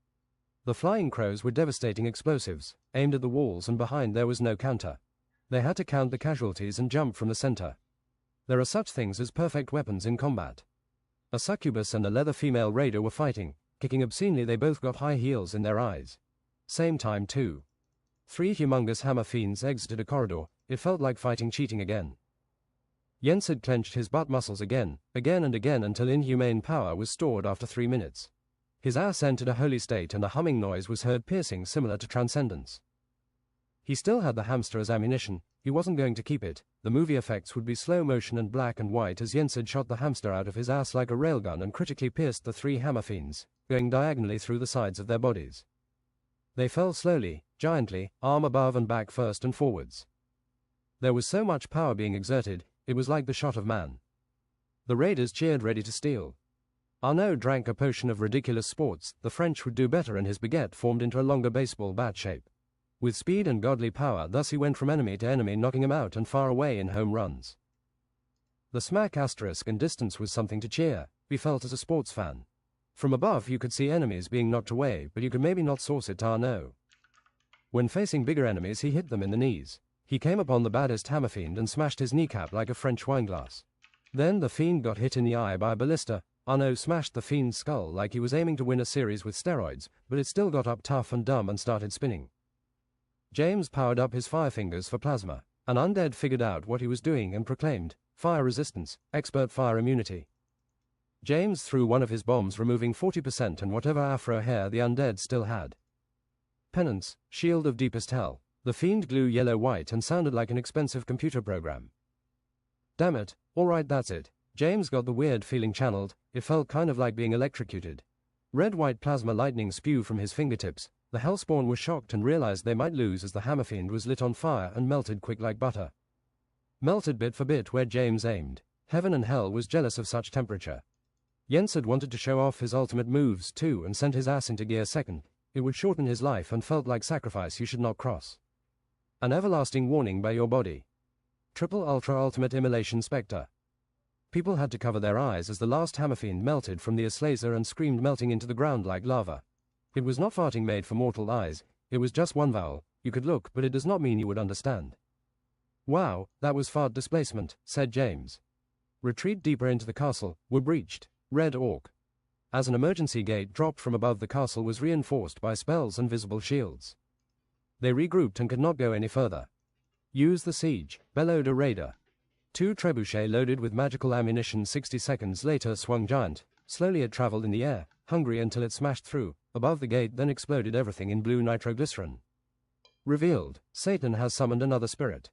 The flying crows were devastating explosives, aimed at the walls and behind there was no counter. They had to count the casualties and jump from the center. There are such things as perfect weapons in combat. A succubus and a leather female raider were fighting, kicking obscenely. They both got high heels in their eyes. Same time too. 3 humongous hammer fiends exited a corridor, it felt like fighting cheating again. Yensid clenched his butt muscles again and again until inhumane power was stored after 3 minutes. His ass entered a holy state and a humming noise was heard piercing similar to transcendence. He still had the hamster as ammunition, he wasn't going to keep it, the movie effects would be slow motion and black and white as Yensid shot the hamster out of his ass like a railgun and critically pierced the 3 hammer fiends, going diagonally through the sides of their bodies. They fell slowly, giantly, arm above and back first and forwards. There was so much power being exerted, it was like the shot of man. The raiders cheered ready to steal. Arnaud drank a potion of ridiculous sports, the French would do better, and his baguette formed into a longer baseball bat shape. With speed and godly power, thus he went from enemy to enemy, knocking him out and far away in home runs. The smack asterisk and distance was something to cheer, we felt as a sports fan. From above you could see enemies being knocked away, but you could maybe not source it to Arnaud. When facing bigger enemies he hit them in the knees. He came upon the baddest hammer fiend and smashed his kneecap like a French wineglass. Then the fiend got hit in the eye by a ballista. Arnaud smashed the fiend's skull like he was aiming to win a series with steroids, but it still got up tough and dumb and started spinning. James powered up his fire fingers for plasma. An undead figured out what he was doing and proclaimed, fire resistance, expert fire immunity. James threw one of his bombs, removing 40% and whatever afro hair the undead still had. Penance, shield of deepest hell. The fiend glue yellow-white and sounded like an expensive computer program. Damn it, alright, that's it. James got the weird feeling channeled, it felt kind of like being electrocuted. Red-white plasma lightning spew from his fingertips. The Hellspawn were shocked and realized they might lose as the hammerfiend was lit on fire and melted quick like butter. Melted bit for bit where James aimed. Heaven and hell was jealous of such temperature. Yensid wanted to show off his ultimate moves too and sent his ass into gear second. It would shorten his life and felt like sacrifice you should not cross. An everlasting warning by your body. Triple ultra ultimate immolation spectre. People had to cover their eyes as the last hammerfiend melted from the Aslazer and screamed, melting into the ground like lava. It was not farting made for mortal eyes, it was just one vowel. You could look, but it does not mean you would understand. Wow, that was fart displacement, said James. Retreat deeper into the castle, were breached. Red orc. As an emergency gate dropped from above, the castle was reinforced by spells and visible shields. They regrouped and could not go any further. Use the siege, bellowed a raider. 2 trebuchets loaded with magical ammunition 60 seconds later swung giant. Slowly it traveled in the air, hungry until it smashed through, above the gate, then exploded everything in blue nitroglycerin. Revealed, Satan has summoned another spirit.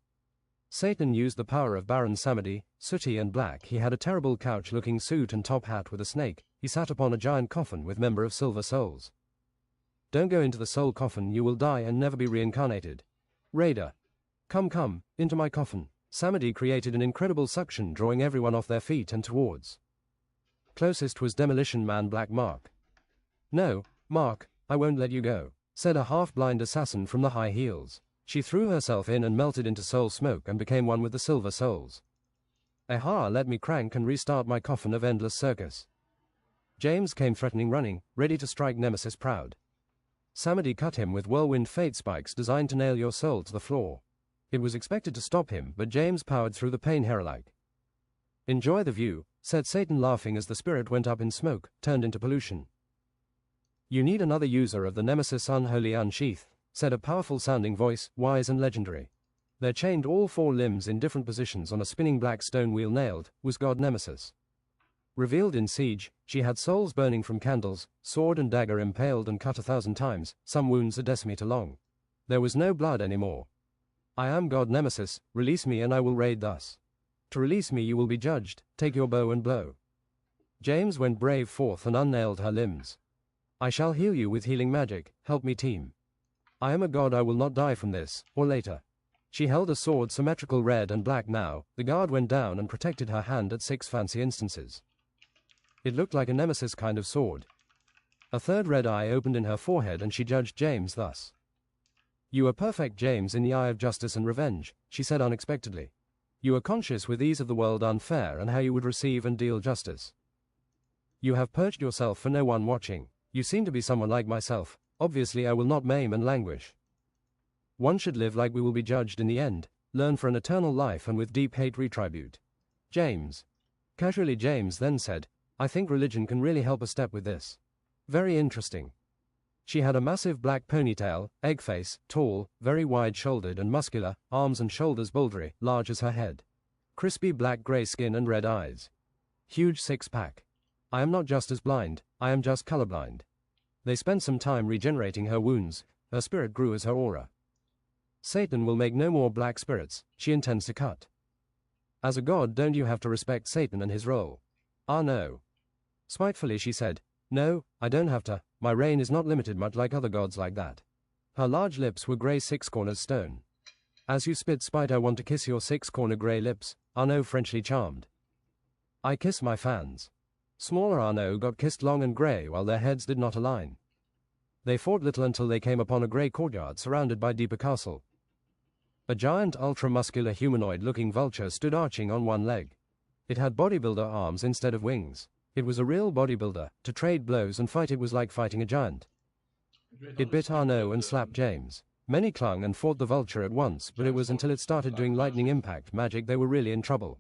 Satan used the power of Baron Samedi, sooty and black. He had a terrible couch-looking suit and top hat with a snake. He sat upon a giant coffin with member of Silver Souls. Don't go into the soul coffin, you will die and never be reincarnated. Raider. Come, into my coffin. Samedi created an incredible suction, drawing everyone off their feet and towards. Closest was Demolition Man Black Mark. No, Mark, I won't let you go, said a half-blind assassin from the high heels. She threw herself in and melted into soul smoke and became one with the Silver Souls. Aha, let me crank and restart my coffin of endless circus. James came threatening, running, ready to strike Nemesis proud. Samedi cut him with whirlwind fate spikes designed to nail your soul to the floor. It was expected to stop him, but James powered through the pain hero-like. Enjoy the view, said Satan, laughing as the spirit went up in smoke, turned into pollution. You need another user of the Nemesis Unholy Unsheath, said a powerful-sounding voice, wise and legendary. There, chained all 4 limbs in different positions on a spinning black stone wheel nailed, was God Nemesis. Revealed in Siege, she had souls burning from candles, sword and dagger impaled and cut 1,000 times, some wounds a decimeter long. There was no blood anymore. I am God Nemesis, release me and I will raid thus. To release me you will be judged, take your bow and blow. James went brave forth and unnailed her limbs. I shall heal you with healing magic, help me team. I am a god, I will not die from this, or later. She held a sword symmetrical red and black now, the guard went down and protected her hand at 6 fancy instances. It looked like a Nemesis kind of sword. A third red eye opened in her forehead and she judged James thus. You are perfect, James, in the eye of justice and revenge, she said unexpectedly. You are conscious with ease of the world unfair and how you would receive and deal justice. You have purged yourself for no one watching. You seem to be someone like myself. Obviously I will not maim and languish. One should live like we will be judged in the end, learn for an eternal life and with deep hate retribute. James. Casually James then said, I think religion can really help a step with this. Very interesting. She had a massive black ponytail, egg face, tall, very wide-shouldered and muscular, arms and shoulders bouldery, large as her head. Crispy black-grey skin and red eyes. Huge six-pack. I am not just as blind, I am just colorblind. They spent some time regenerating her wounds, her spirit grew as her aura. Satan will make no more black spirits, she intends to cut. As a god, don't you have to respect Satan and his role? Ah no. Spitefully she said, no, I don't have to, my reign is not limited much like other gods like that. Her large lips were grey 6-cornered stone. As you spit spite, I want to kiss your 6-cornered grey lips, Arnaud Frenchly charmed. I kiss my fans. Smaller Arnaud got kissed long and grey while their heads did not align. They fought little until they came upon a grey courtyard surrounded by deeper castle. A giant ultra-muscular humanoid-looking vulture stood arching on one leg. It had bodybuilder arms instead of wings. It was a real bodybuilder. To trade blows and fight it was like fighting a giant. It bit Arnaud and slapped James. Many clung and fought the vulture at once, but it was until it started doing lightning impact magic they were really in trouble.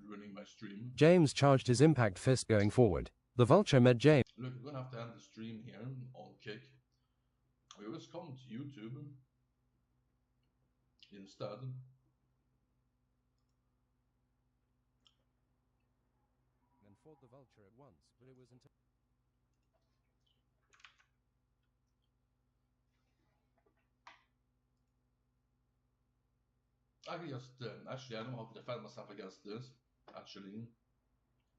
James charged his impact fist going forward. The vulture met James. Look, we're gonna have to end the stream here on Kick. We always come to YouTube instead. And fought the vulture at once, but it was until I can just actually I don't have to defend myself against this. Actually,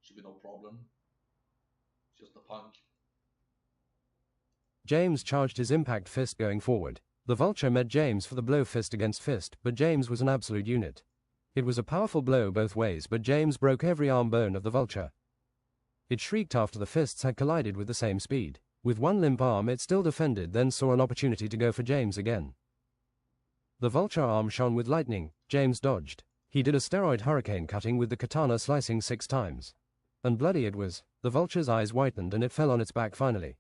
should be no problem. Just a punk. James charged his impact fist going forward. The vulture met James for the blow fist against fist, but James was an absolute unit. It was a powerful blow both ways, but James broke every arm bone of the vulture. It shrieked after the fists had collided with the same speed. With one limp arm it still defended, then saw an opportunity to go for James again. The vulture arm shone with lightning. James dodged. He did a steroid hurricane cutting with the katana, slicing 6 times. And bloody it was. The vulture's eyes whitened and it fell on its back finally.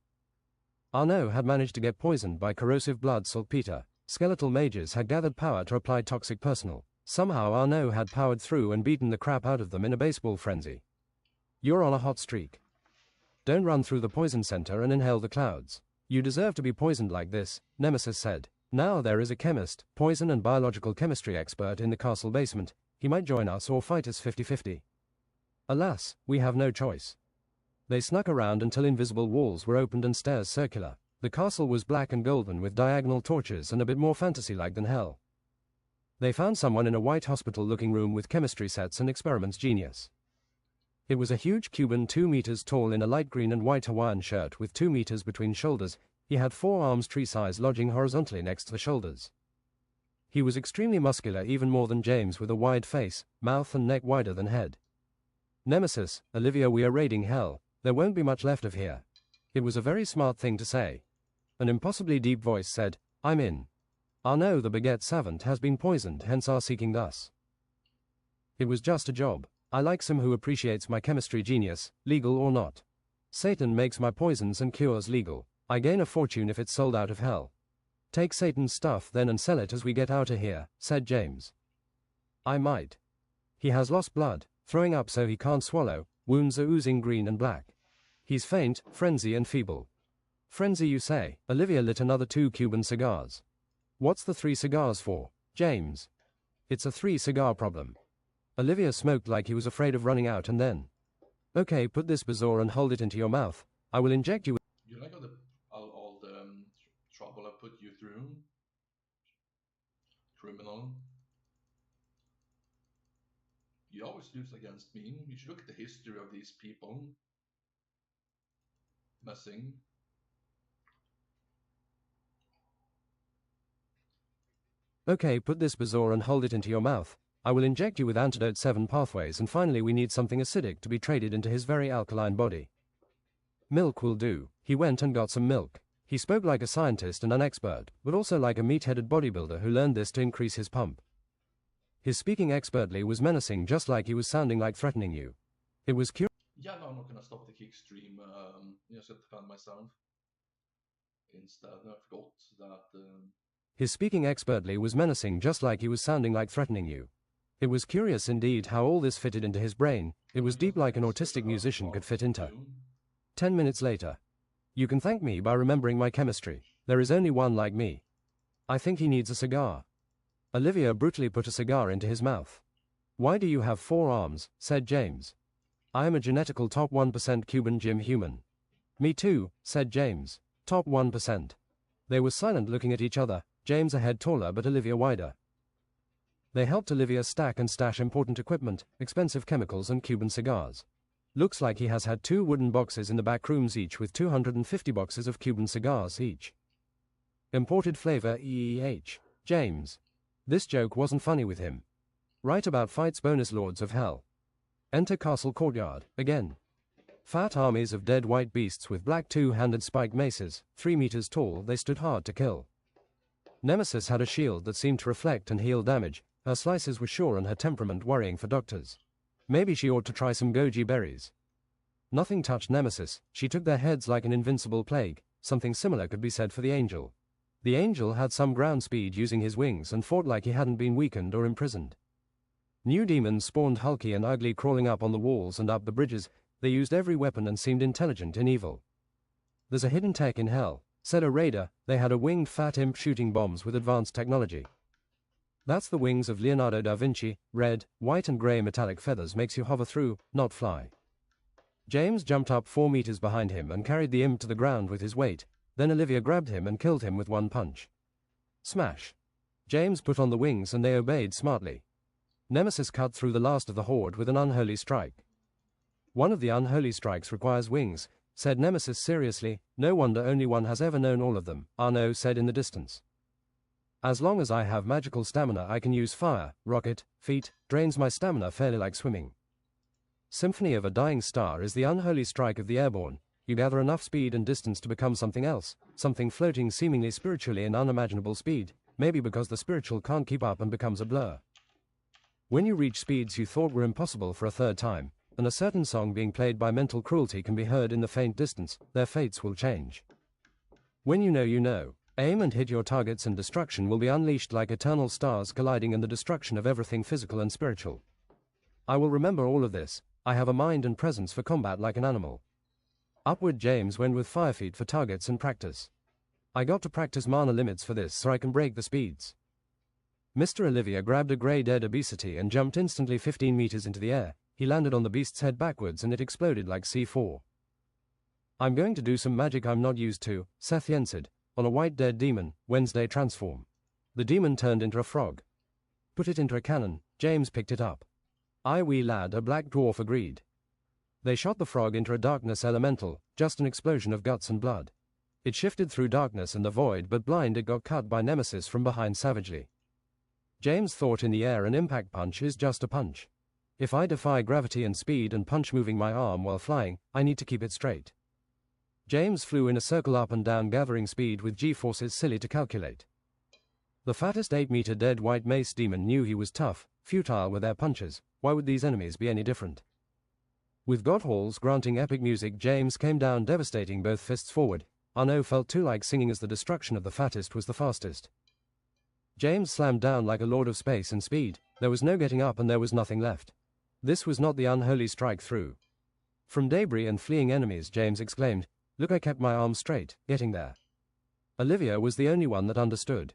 Arnaud had managed to get poisoned by corrosive blood saltpeter. Skeletal mages had gathered power to apply toxic personal. Somehow Arnaud had powered through and beaten the crap out of them in a baseball frenzy. You're on a hot streak. Don't run through the poison center and inhale the clouds. You deserve to be poisoned like this, Nemesis said. Now there is a chemist, poison and biological chemistry expert in the castle basement. He might join us or fight us 50-50. Alas, we have no choice. They snuck around until invisible walls were opened and stairs circular. The castle was black and golden with diagonal torches and a bit more fantasy-like than hell. They found someone in a white hospital-looking room with chemistry sets and experiments genius. It was a huge Cuban 2 meters tall in a light green and white Hawaiian shirt with 2 meters between shoulders. He had 4 arms tree-size lodging horizontally next to the shoulders. He was extremely muscular, even more than James, with a wide face, mouth and neck wider than head. Nemesis, Olivia, we are raiding hell. There won't be much left of here. It was a very smart thing to say. An impossibly deep voice said, I'm in. Arnaud the baguette savant has been poisoned, hence our seeking thus. It was just a job. I like some who appreciates my chemistry genius, legal or not. Satan makes my poisons and cures legal. I gain a fortune if it's sold out of hell. Take Satan's stuff then and sell it as we get out of here, said James. I might. He has lost blood, throwing up so he can't swallow, wounds are oozing green and black. He's faint, frenzy and feeble. Frenzy you say? Olivia lit another 2 Cuban cigars. What's the 3 cigars for, James? It's a 3-cigar problem. Olivia smoked like he was afraid of running out and then. Okay, put this bazaar and hold it into your mouth. I will inject you with... You like all the trouble I put you through? Criminal. You always lose against me. You should look at the history of these people. Messing. Okay, put this bazaar and hold it into your mouth. I will inject you with antidote 7 pathways and finally we need something acidic to be traded into his very alkaline body. Milk will do. He went and got some milk. He spoke like a scientist and an expert, but also like a meat-headed bodybuilder who learned this to increase his pump. His speaking expertly was menacing just like he was sounding like threatening you. It was curious. Yeah, no, I'm not gonna stop the kick stream. Just to defend myself. Instead, I forgot that... His speaking expertly was menacing just like he was sounding like threatening you. It was curious indeed how all this fitted into his brain. It was deep like an autistic musician could fit into. 10 minutes later. You can thank me by remembering my chemistry. There is only one like me. I think he needs a cigar. Olivia brutally put a cigar into his mouth. Why do you have 4 arms, said James. I am a genetical top 1% Cuban Jim human. Me too, said James. Top 1%. They were silent looking at each other, James a head taller but Olivia wider. They helped Olivia stack and stash important equipment, expensive chemicals and Cuban cigars. Looks like he has had 2 wooden boxes in the back rooms each with 250 boxes of Cuban cigars each. Imported flavor EEH. James. This joke wasn't funny with him. Right about fights bonus Lords of Hell. Enter castle courtyard, again. Fat armies of dead white beasts with black 2-handed spiked maces, 3 meters tall, they stood hard to kill. Nemesis had a shield that seemed to reflect and heal damage. Her slices were sure and her temperament worrying for doctors. Maybe she ought to try some goji berries. Nothing touched Nemesis, she took their heads like an invincible plague. Something similar could be said for the Angel. The Angel had some ground speed using his wings and fought like he hadn't been weakened or imprisoned. New demons spawned hulky and ugly crawling up on the walls and up the bridges. They used every weapon and seemed intelligent and evil. There's a hidden tech in hell, said a raider. They had a winged fat imp shooting bombs with advanced technology. That's the wings of Leonardo da Vinci. Red, white and grey metallic feathers makes you hover through, not fly. James jumped up 4 meters behind him and carried the imp to the ground with his weight. Then Olivia grabbed him and killed him with 1 punch. Smash. James put on the wings and they obeyed smartly. Nemesis cut through the last of the horde with an unholy strike. One of the unholy strikes requires wings, said Nemesis seriously. No wonder only one has ever known all of them, Arno said in the distance. As long as I have magical stamina I can use fire, rocket, feet, drains my stamina fairly like swimming. Symphony of a Dying Star is the unholy strike of the airborne. You gather enough speed and distance to become something else, something floating seemingly spiritually in unimaginable speed, maybe because the spiritual can't keep up and becomes a blur. When you reach speeds you thought were impossible for a 3rd time, and a certain song being played by mental cruelty can be heard in the faint distance, their fates will change. When you know you know. Aim and hit your targets and destruction will be unleashed like eternal stars colliding in the destruction of everything physical and spiritual. I will remember all of this. I have a mind and presence for combat like an animal. Upward James went with fire feet for targets and practice. I got to practice mana limits for this so I can break the speeds. Mr. Olivia grabbed a grey dead obesity and jumped instantly 15 meters into the air. He landed on the beast's head backwards and it exploded like C4. I'm going to do some magic I'm not used to, Seth Yensid. On a white dead demon, Wednesday transform. The demon turned into a frog. Put it into a cannon. James picked it up. I wee lad, a black dwarf agreed. They shot the frog into a darkness elemental, just an explosion of guts and blood. It shifted through darkness and the void, but blind it got cut by Nemesis from behind savagely. James thought in the air an impact punch is just a punch. If I defy gravity and speed and punch moving my arm while flying, I need to keep it straight. James flew in a circle up and down gathering speed with G-forces silly to calculate. The fattest 8-meter dead white mace demon knew he was tough, futile were their punches. Why would these enemies be any different? With God halls granting epic music James came down devastating both fists forward. Arnaud felt too like singing as the destruction of the fattest was the fastest. James slammed down like a lord of space and speed. There was no getting up and there was nothing left. This was not the unholy strike through. From debris and fleeing enemies, James exclaimed, "Look, I kept my arms straight, getting there." Olivia was the only one that understood.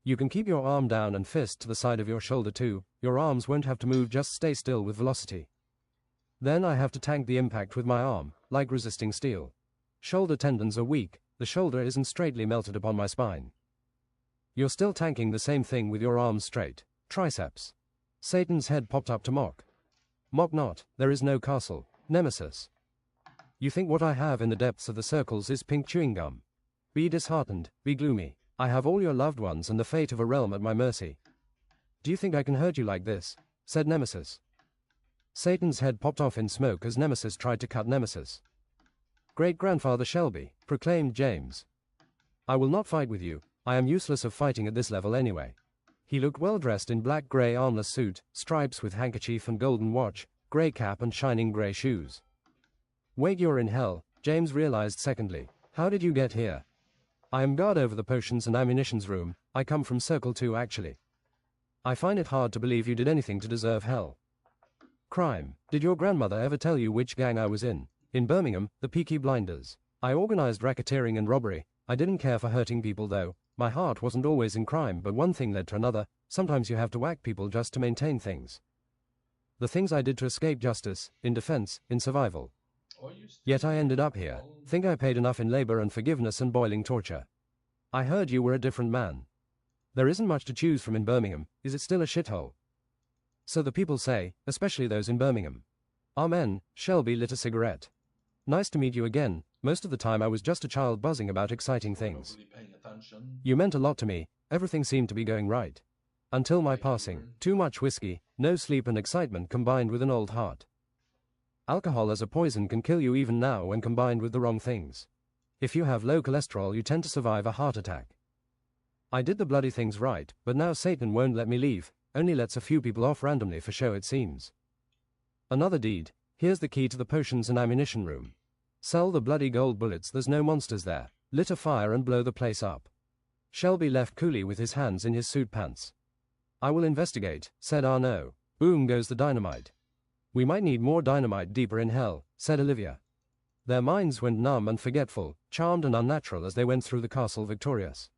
You can keep your arm down and fist to the side of your shoulder too, your arms won't have to move, just stay still with velocity. Then I have to tank the impact with my arm, like resisting steel. Shoulder tendons are weak, the shoulder isn't straightly melted upon my spine. You're still tanking the same thing with your arms straight. Triceps. Satan's head popped up to mock. Mock not, there is no castle. Nemesis. You think what I have in the depths of the circles is pink chewing gum? Be disheartened, be gloomy. I have all your loved ones and the fate of a realm at my mercy. Do you think I can hurt you like this? Said Nemesis. Satan's head popped off in smoke as Nemesis tried to cut Nemesis. Great-grandfather Shelby, proclaimed James. I will not fight with you, I am useless of fighting at this level anyway. He looked well dressed in black-grey armless suit, stripes with handkerchief and golden watch, grey cap and shining grey shoes. Wait, you're in hell, James realized secondly. How did you get here? I am guard over the potions and ammunitions room, I come from Circle 2 actually. I find it hard to believe you did anything to deserve hell. Crime. Did your grandmother ever tell you which gang I was in? In Birmingham, the Peaky Blinders. I organized racketeering and robbery. I didn't care for hurting people though. My heart wasn't always in crime, but one thing led to another. Sometimes you have to whack people just to maintain things. The things I did to escape justice, in defense, in survival. Yet I ended up here. Think I paid enough in labor and forgiveness and boiling torture. I heard you were a different man. There isn't much to choose from in Birmingham. Is it still a shithole? So the people say, especially those in Birmingham. Amen. Shelby lit a cigarette. Nice to meet you again. Most of the time I was just a child buzzing about exciting things. You meant a lot to me. Everything seemed to be going right. Until my passing. Too much whiskey, no sleep and excitement combined with an old heart. Alcohol as a poison can kill you even now when combined with the wrong things. If you have low cholesterol, you tend to survive a heart attack. I did the bloody things right, but now Satan won't let me leave, only lets a few people off randomly for show it seems. Another deed. Here's the key to the potions and ammunition room. Sell the bloody gold bullets, there's no monsters there. Lit a fire and blow the place up. Shelby left coolly with his hands in his suit pants. I will investigate, said Arnaud. Boom goes the dynamite. We might need more dynamite deeper in hell, said Olivia. Their minds went numb and forgetful, charmed and unnatural as they went through the castle victorious.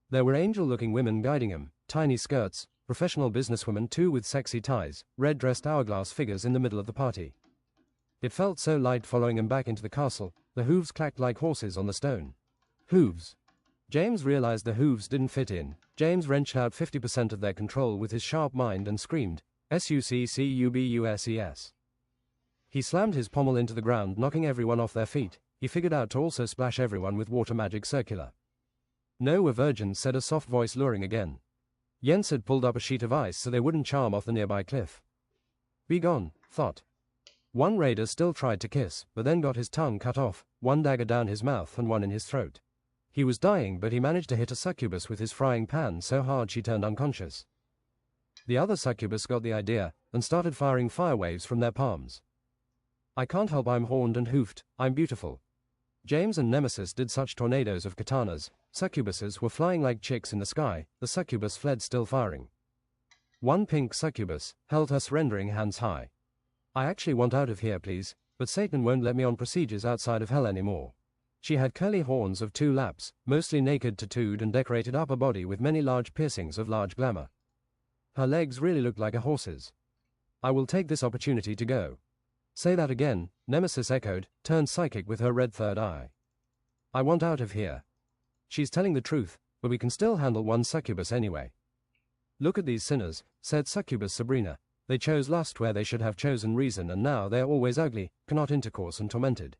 There were angel-looking women guiding him, tiny skirts, professional businesswomen too with sexy ties, red-dressed hourglass figures in the middle of the party. It felt so light following him back into the castle, the hooves clacked like horses on the stone. Hooves. James realized the hooves didn't fit in. James wrenched out 50% of their control with his sharp mind and screamed, "Succubus!" He slammed his pommel into the ground, knocking everyone off their feet. He figured out to also splash everyone with water magic circular. No, we're virgins, said a soft voice luring again. Jens had pulled up a sheet of ice so they wouldn't charm off the nearby cliff. Be gone, thought. One raider still tried to kiss, but then got his tongue cut off, one dagger down his mouth and one in his throat. He was dying, but he managed to hit a succubus with his frying pan so hard she turned unconscious. The other succubus got the idea and started firing fire waves from their palms. I can't help I'm horned and hoofed, I'm beautiful. James and Nemesis did such tornadoes of katanas. Succubuses were flying like chicks in the sky, the succubus fled still firing. One pink succubus held her surrendering hands high. I actually want out of here, please, but Satan won't let me on procedures outside of hell anymore. She had curly horns of 2 laps, mostly naked, tattooed and decorated upper body with many large piercings of large glamour. Her legs really looked like a horse's. I will take this opportunity to go. Say that again, Nemesis echoed, turned psychic with her red third eye. I want out of here. She's telling the truth, but we can still handle one succubus anyway. Look at these sinners, said Succubus Sabrina. They chose lust where they should have chosen reason, and now they are always ugly, cannot intercourse and tormented.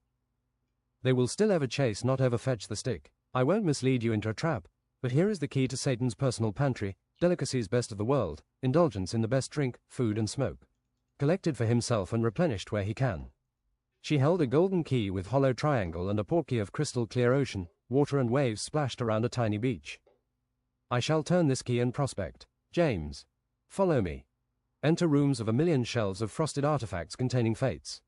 They will still ever chase, not ever fetch the stick. I won't mislead you into a trap, but here is the key to Satan's personal pantry, delicacies best of the world, indulgence in the best drink, food and smoke. Collected for himself and replenished where he can. She held a golden key with hollow triangle and a portkey of crystal clear ocean, water and waves splashed around a tiny beach. I shall turn this key and prospect. James. Follow me. Enter rooms of 1,000,000 shelves of frosted artifacts containing fates.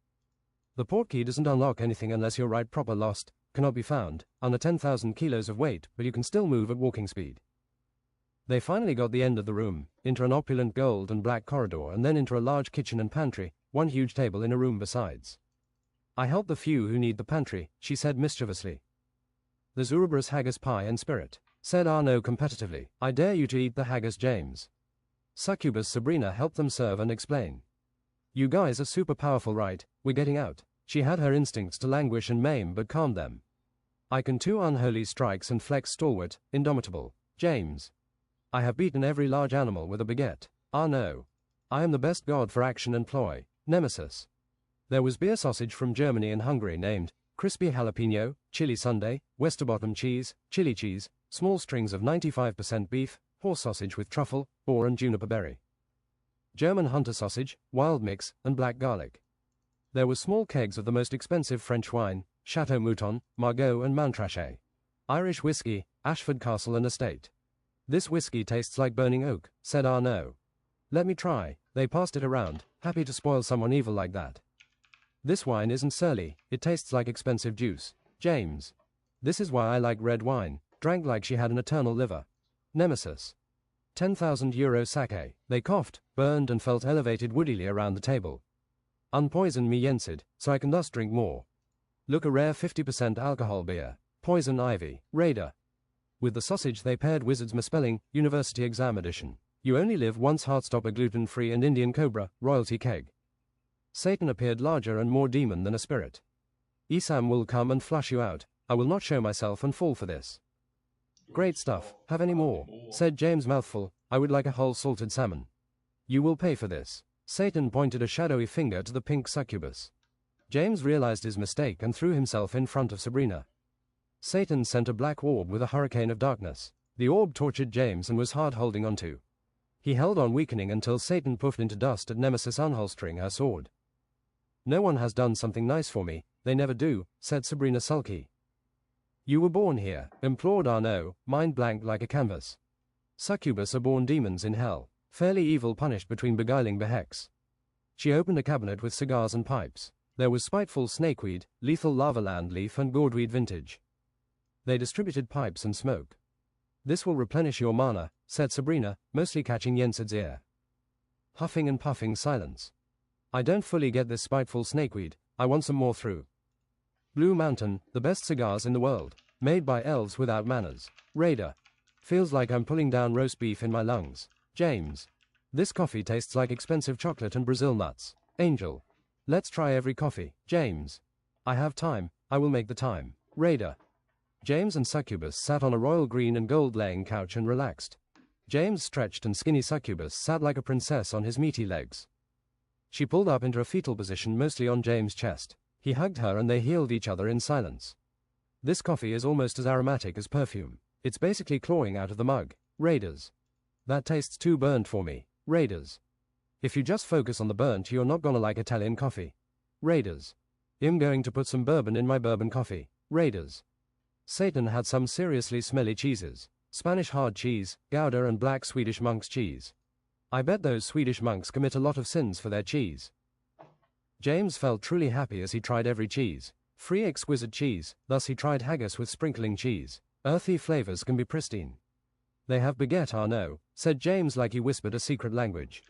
The portkey doesn't unlock anything unless you're right proper lost, cannot be found, under 10,000 kilos of weight, but you can still move at walking speed. They finally got the end of the room, into an opulent gold and black corridor, and then into a large kitchen and pantry, one huge table in a room besides. I help the few who need the pantry, she said mischievously. There's Ouroboros haggis pie and spirit, said Arnaud competitively. I dare you to eat the haggis, James. Succubus Sabrina helped them serve and explain. You guys are super powerful, right? We're getting out. She had her instincts to languish and maim but calmed them. I can two unholy strikes and flex stalwart, indomitable, James. I have beaten every large animal with a baguette. Arnaud. I am the best god for action and ploy, Nemesis. There was beer sausage from Germany and Hungary named crispy jalapeno, chili sundae, Westerbottom cheese, chili cheese, small strings of 95% beef, horse sausage with truffle, boar and juniper berry. German hunter sausage, wild mix, and black garlic. There were small kegs of the most expensive French wine, Chateau Mouton, Margaux and Montrachet. Irish whiskey, Ashford Castle and Estate. This whiskey tastes like burning oak, said Arnaud. Let me try. They passed it around, happy to spoil someone evil like that. This wine isn't surly, it tastes like expensive juice, James. This is why I like red wine, drank like she had an eternal liver. Nemesis. 10,000 euro sake. They coughed, burned and felt elevated woodily around the table. Unpoison me Yensid, so I can thus drink more. Look, a rare 50% alcohol beer. Poison ivy. Raider. With the sausage they paired Wizard's Misspelling, University Exam Edition. You only live once, Heartstopper gluten-free and Indian Cobra, royalty keg. Satan appeared larger and more demon than a spirit. Esam will come and flush you out. I will not show myself and fall for this. Great stuff. Have any more? Said James mouthful. I would like a whole salted salmon. You will pay for this. Satan pointed a shadowy finger to the pink succubus. James realized his mistake and threw himself in front of Sabrina. Satan sent a black orb with a hurricane of darkness. The orb tortured James and was hard holding onto. He held on weakening until Satan puffed into dust at Nemesis unholstering her sword. No one has done something nice for me, they never do, said Sabrina sulky. You were born here, implored Arnaud, mind blank like a canvas. Succubus are born demons in hell, fairly evil punished between beguiling behex. She opened a cabinet with cigars and pipes. There was spiteful snakeweed, lethal lavaland leaf and gourdweed vintage. They distributed pipes and smoke. This will replenish your mana, said Sabrina, mostly catching Yensid's ear. Huffing and puffing silence. I don't fully get this spiteful snakeweed, I want some more through. Blue Mountain, the best cigars in the world, made by elves without manners. Raider. Feels like I'm pulling down roast beef in my lungs. James. This coffee tastes like expensive chocolate and Brazil nuts. Angel. Let's try every coffee. James. I have time, I will make the time. Raider. James and Succubus sat on a royal green and gold laying couch and relaxed. James stretched and skinny Succubus sat like a princess on his meaty legs. She pulled up into a fetal position mostly on James' chest. He hugged her and they healed each other in silence. This coffee is almost as aromatic as perfume. It's basically clawing out of the mug. Raiders. That tastes too burnt for me. Raiders. If you just focus on the burnt, you're not gonna like Italian coffee. Raiders. I'm going to put some bourbon in my bourbon coffee. Raiders. Satan had some seriously smelly cheeses. Spanish hard cheese, Gouda and black Swedish monk's cheese. I bet those Swedish monks commit a lot of sins for their cheese. James felt truly happy as he tried every cheese. Free exquisite cheese, thus he tried haggis with sprinkling cheese. Earthy flavors can be pristine. They have baguette, Arnaud, said James like he whispered a secret language.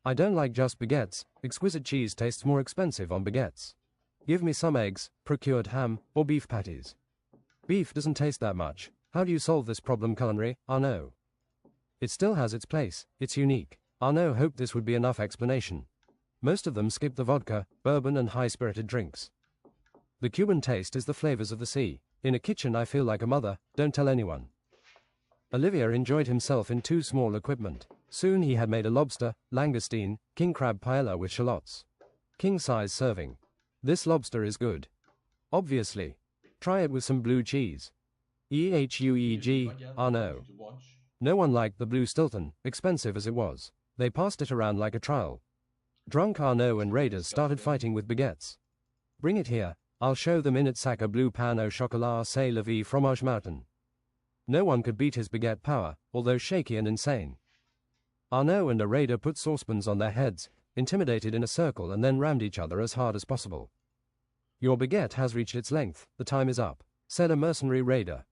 I don't like just baguettes, exquisite cheese tastes more expensive on baguettes. Give me some eggs, procured ham, or beef patties. Beef doesn't taste that much. How do you solve this problem culinary, Arnaud? It still has its place, it's unique. Arnaud hoped this would be enough explanation. Most of them skip the vodka, bourbon and high-spirited drinks. The Cuban taste is the flavors of the sea. In a kitchen I feel like a mother, don't tell anyone. Olivier enjoyed himself in too small equipment. Soon he had made a lobster, langoustine, king crab paella with shallots. King-size serving. This lobster is good. Obviously. Try it with some blue cheese. EHUEG, Arnaud. No one liked the blue Stilton, expensive as it was. They passed it around like a trial. Drunk Arnaud and Raiders started fighting with baguettes. Bring it here, I'll show them in it sac a bleu pain au chocolat c'est la vie fromage mountain. No one could beat his baguette power, although shaky and insane. Arnaud and a Raider put saucepans on their heads, intimidated in a circle and then rammed each other as hard as possible. Your baguette has reached its length, the time is up, said a mercenary raider.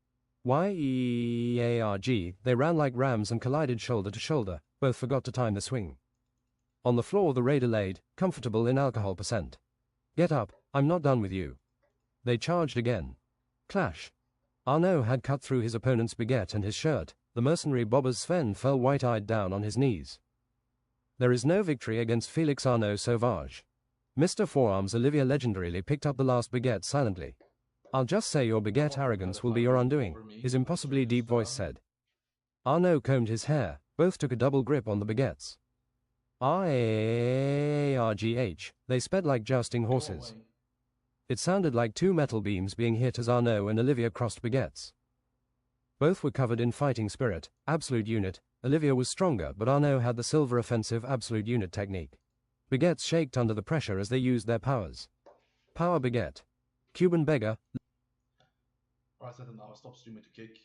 YEARG, they ran like rams and collided shoulder to shoulder, both forgot to time the swing. On the floor the raider laid, comfortable in alcohol percent. Get up, I'm not done with you. They charged again. Clash. Arnaud had cut through his opponent's baguette and his shirt, the mercenary bobber Sven fell white-eyed down on his knees. There is no victory against Felix Arnaud Sauvage. Mr. Forearms Olivier legendarily picked up the last baguette silently. I'll just say your baguette arrogance will be your undoing, his impossibly deep voice said. Arnaud combed his hair, both took a double grip on the baguettes. RARGH, they sped like jousting horses. It sounded like two metal beams being hit as Arnaud and Olivier crossed baguettes. Both were covered in fighting spirit, absolute unit. Olivier was stronger, but Arnaud had the silver offensive absolute unit technique. Baguettes shaked under the pressure as they used their powers. Power baguette. Cuban beggar. Alright, then now stop streaming to kick.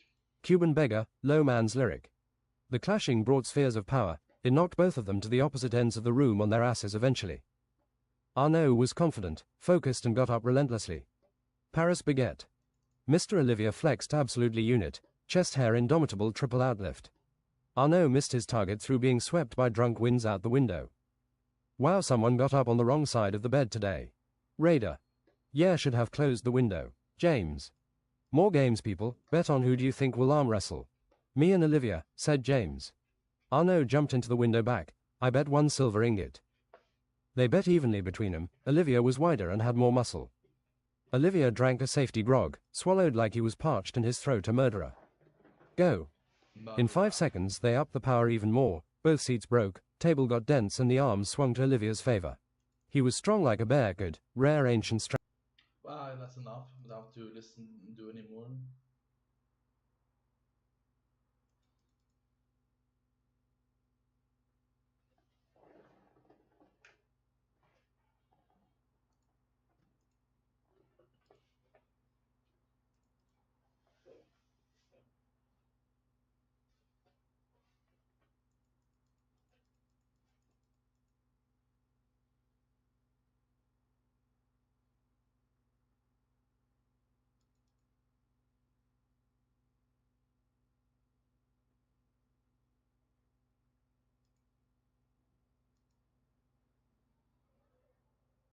Cuban beggar, low man's lyric. The clashing brought spheres of power. It knocked both of them to the opposite ends of the room on their asses eventually. Arnaud was confident, focused and got up relentlessly. Paris baguette. Mr. Olivier flexed absolutely unit, chest hair indomitable triple outlift. Arnaud missed his target through being swept by drunk winds out the window. Wow, someone got up on the wrong side of the bed today. Raider. Yeah, should have closed the window. James. More games, people, bet on who do you think will arm wrestle. Me and Olivia, said James. Arnaud jumped into the window back. I bet 1 silver ingot. They bet evenly between them. Olivia was wider and had more muscle. Olivia drank a safety grog, swallowed like he was parched in his throat a murderer. Go. In 5 seconds they upped the power even more, both seats broke, table got dense and the arms swung to Olivia's favor. He was strong like a bear, good, rare ancient strength. Well, that's enough, without to listen and do any more.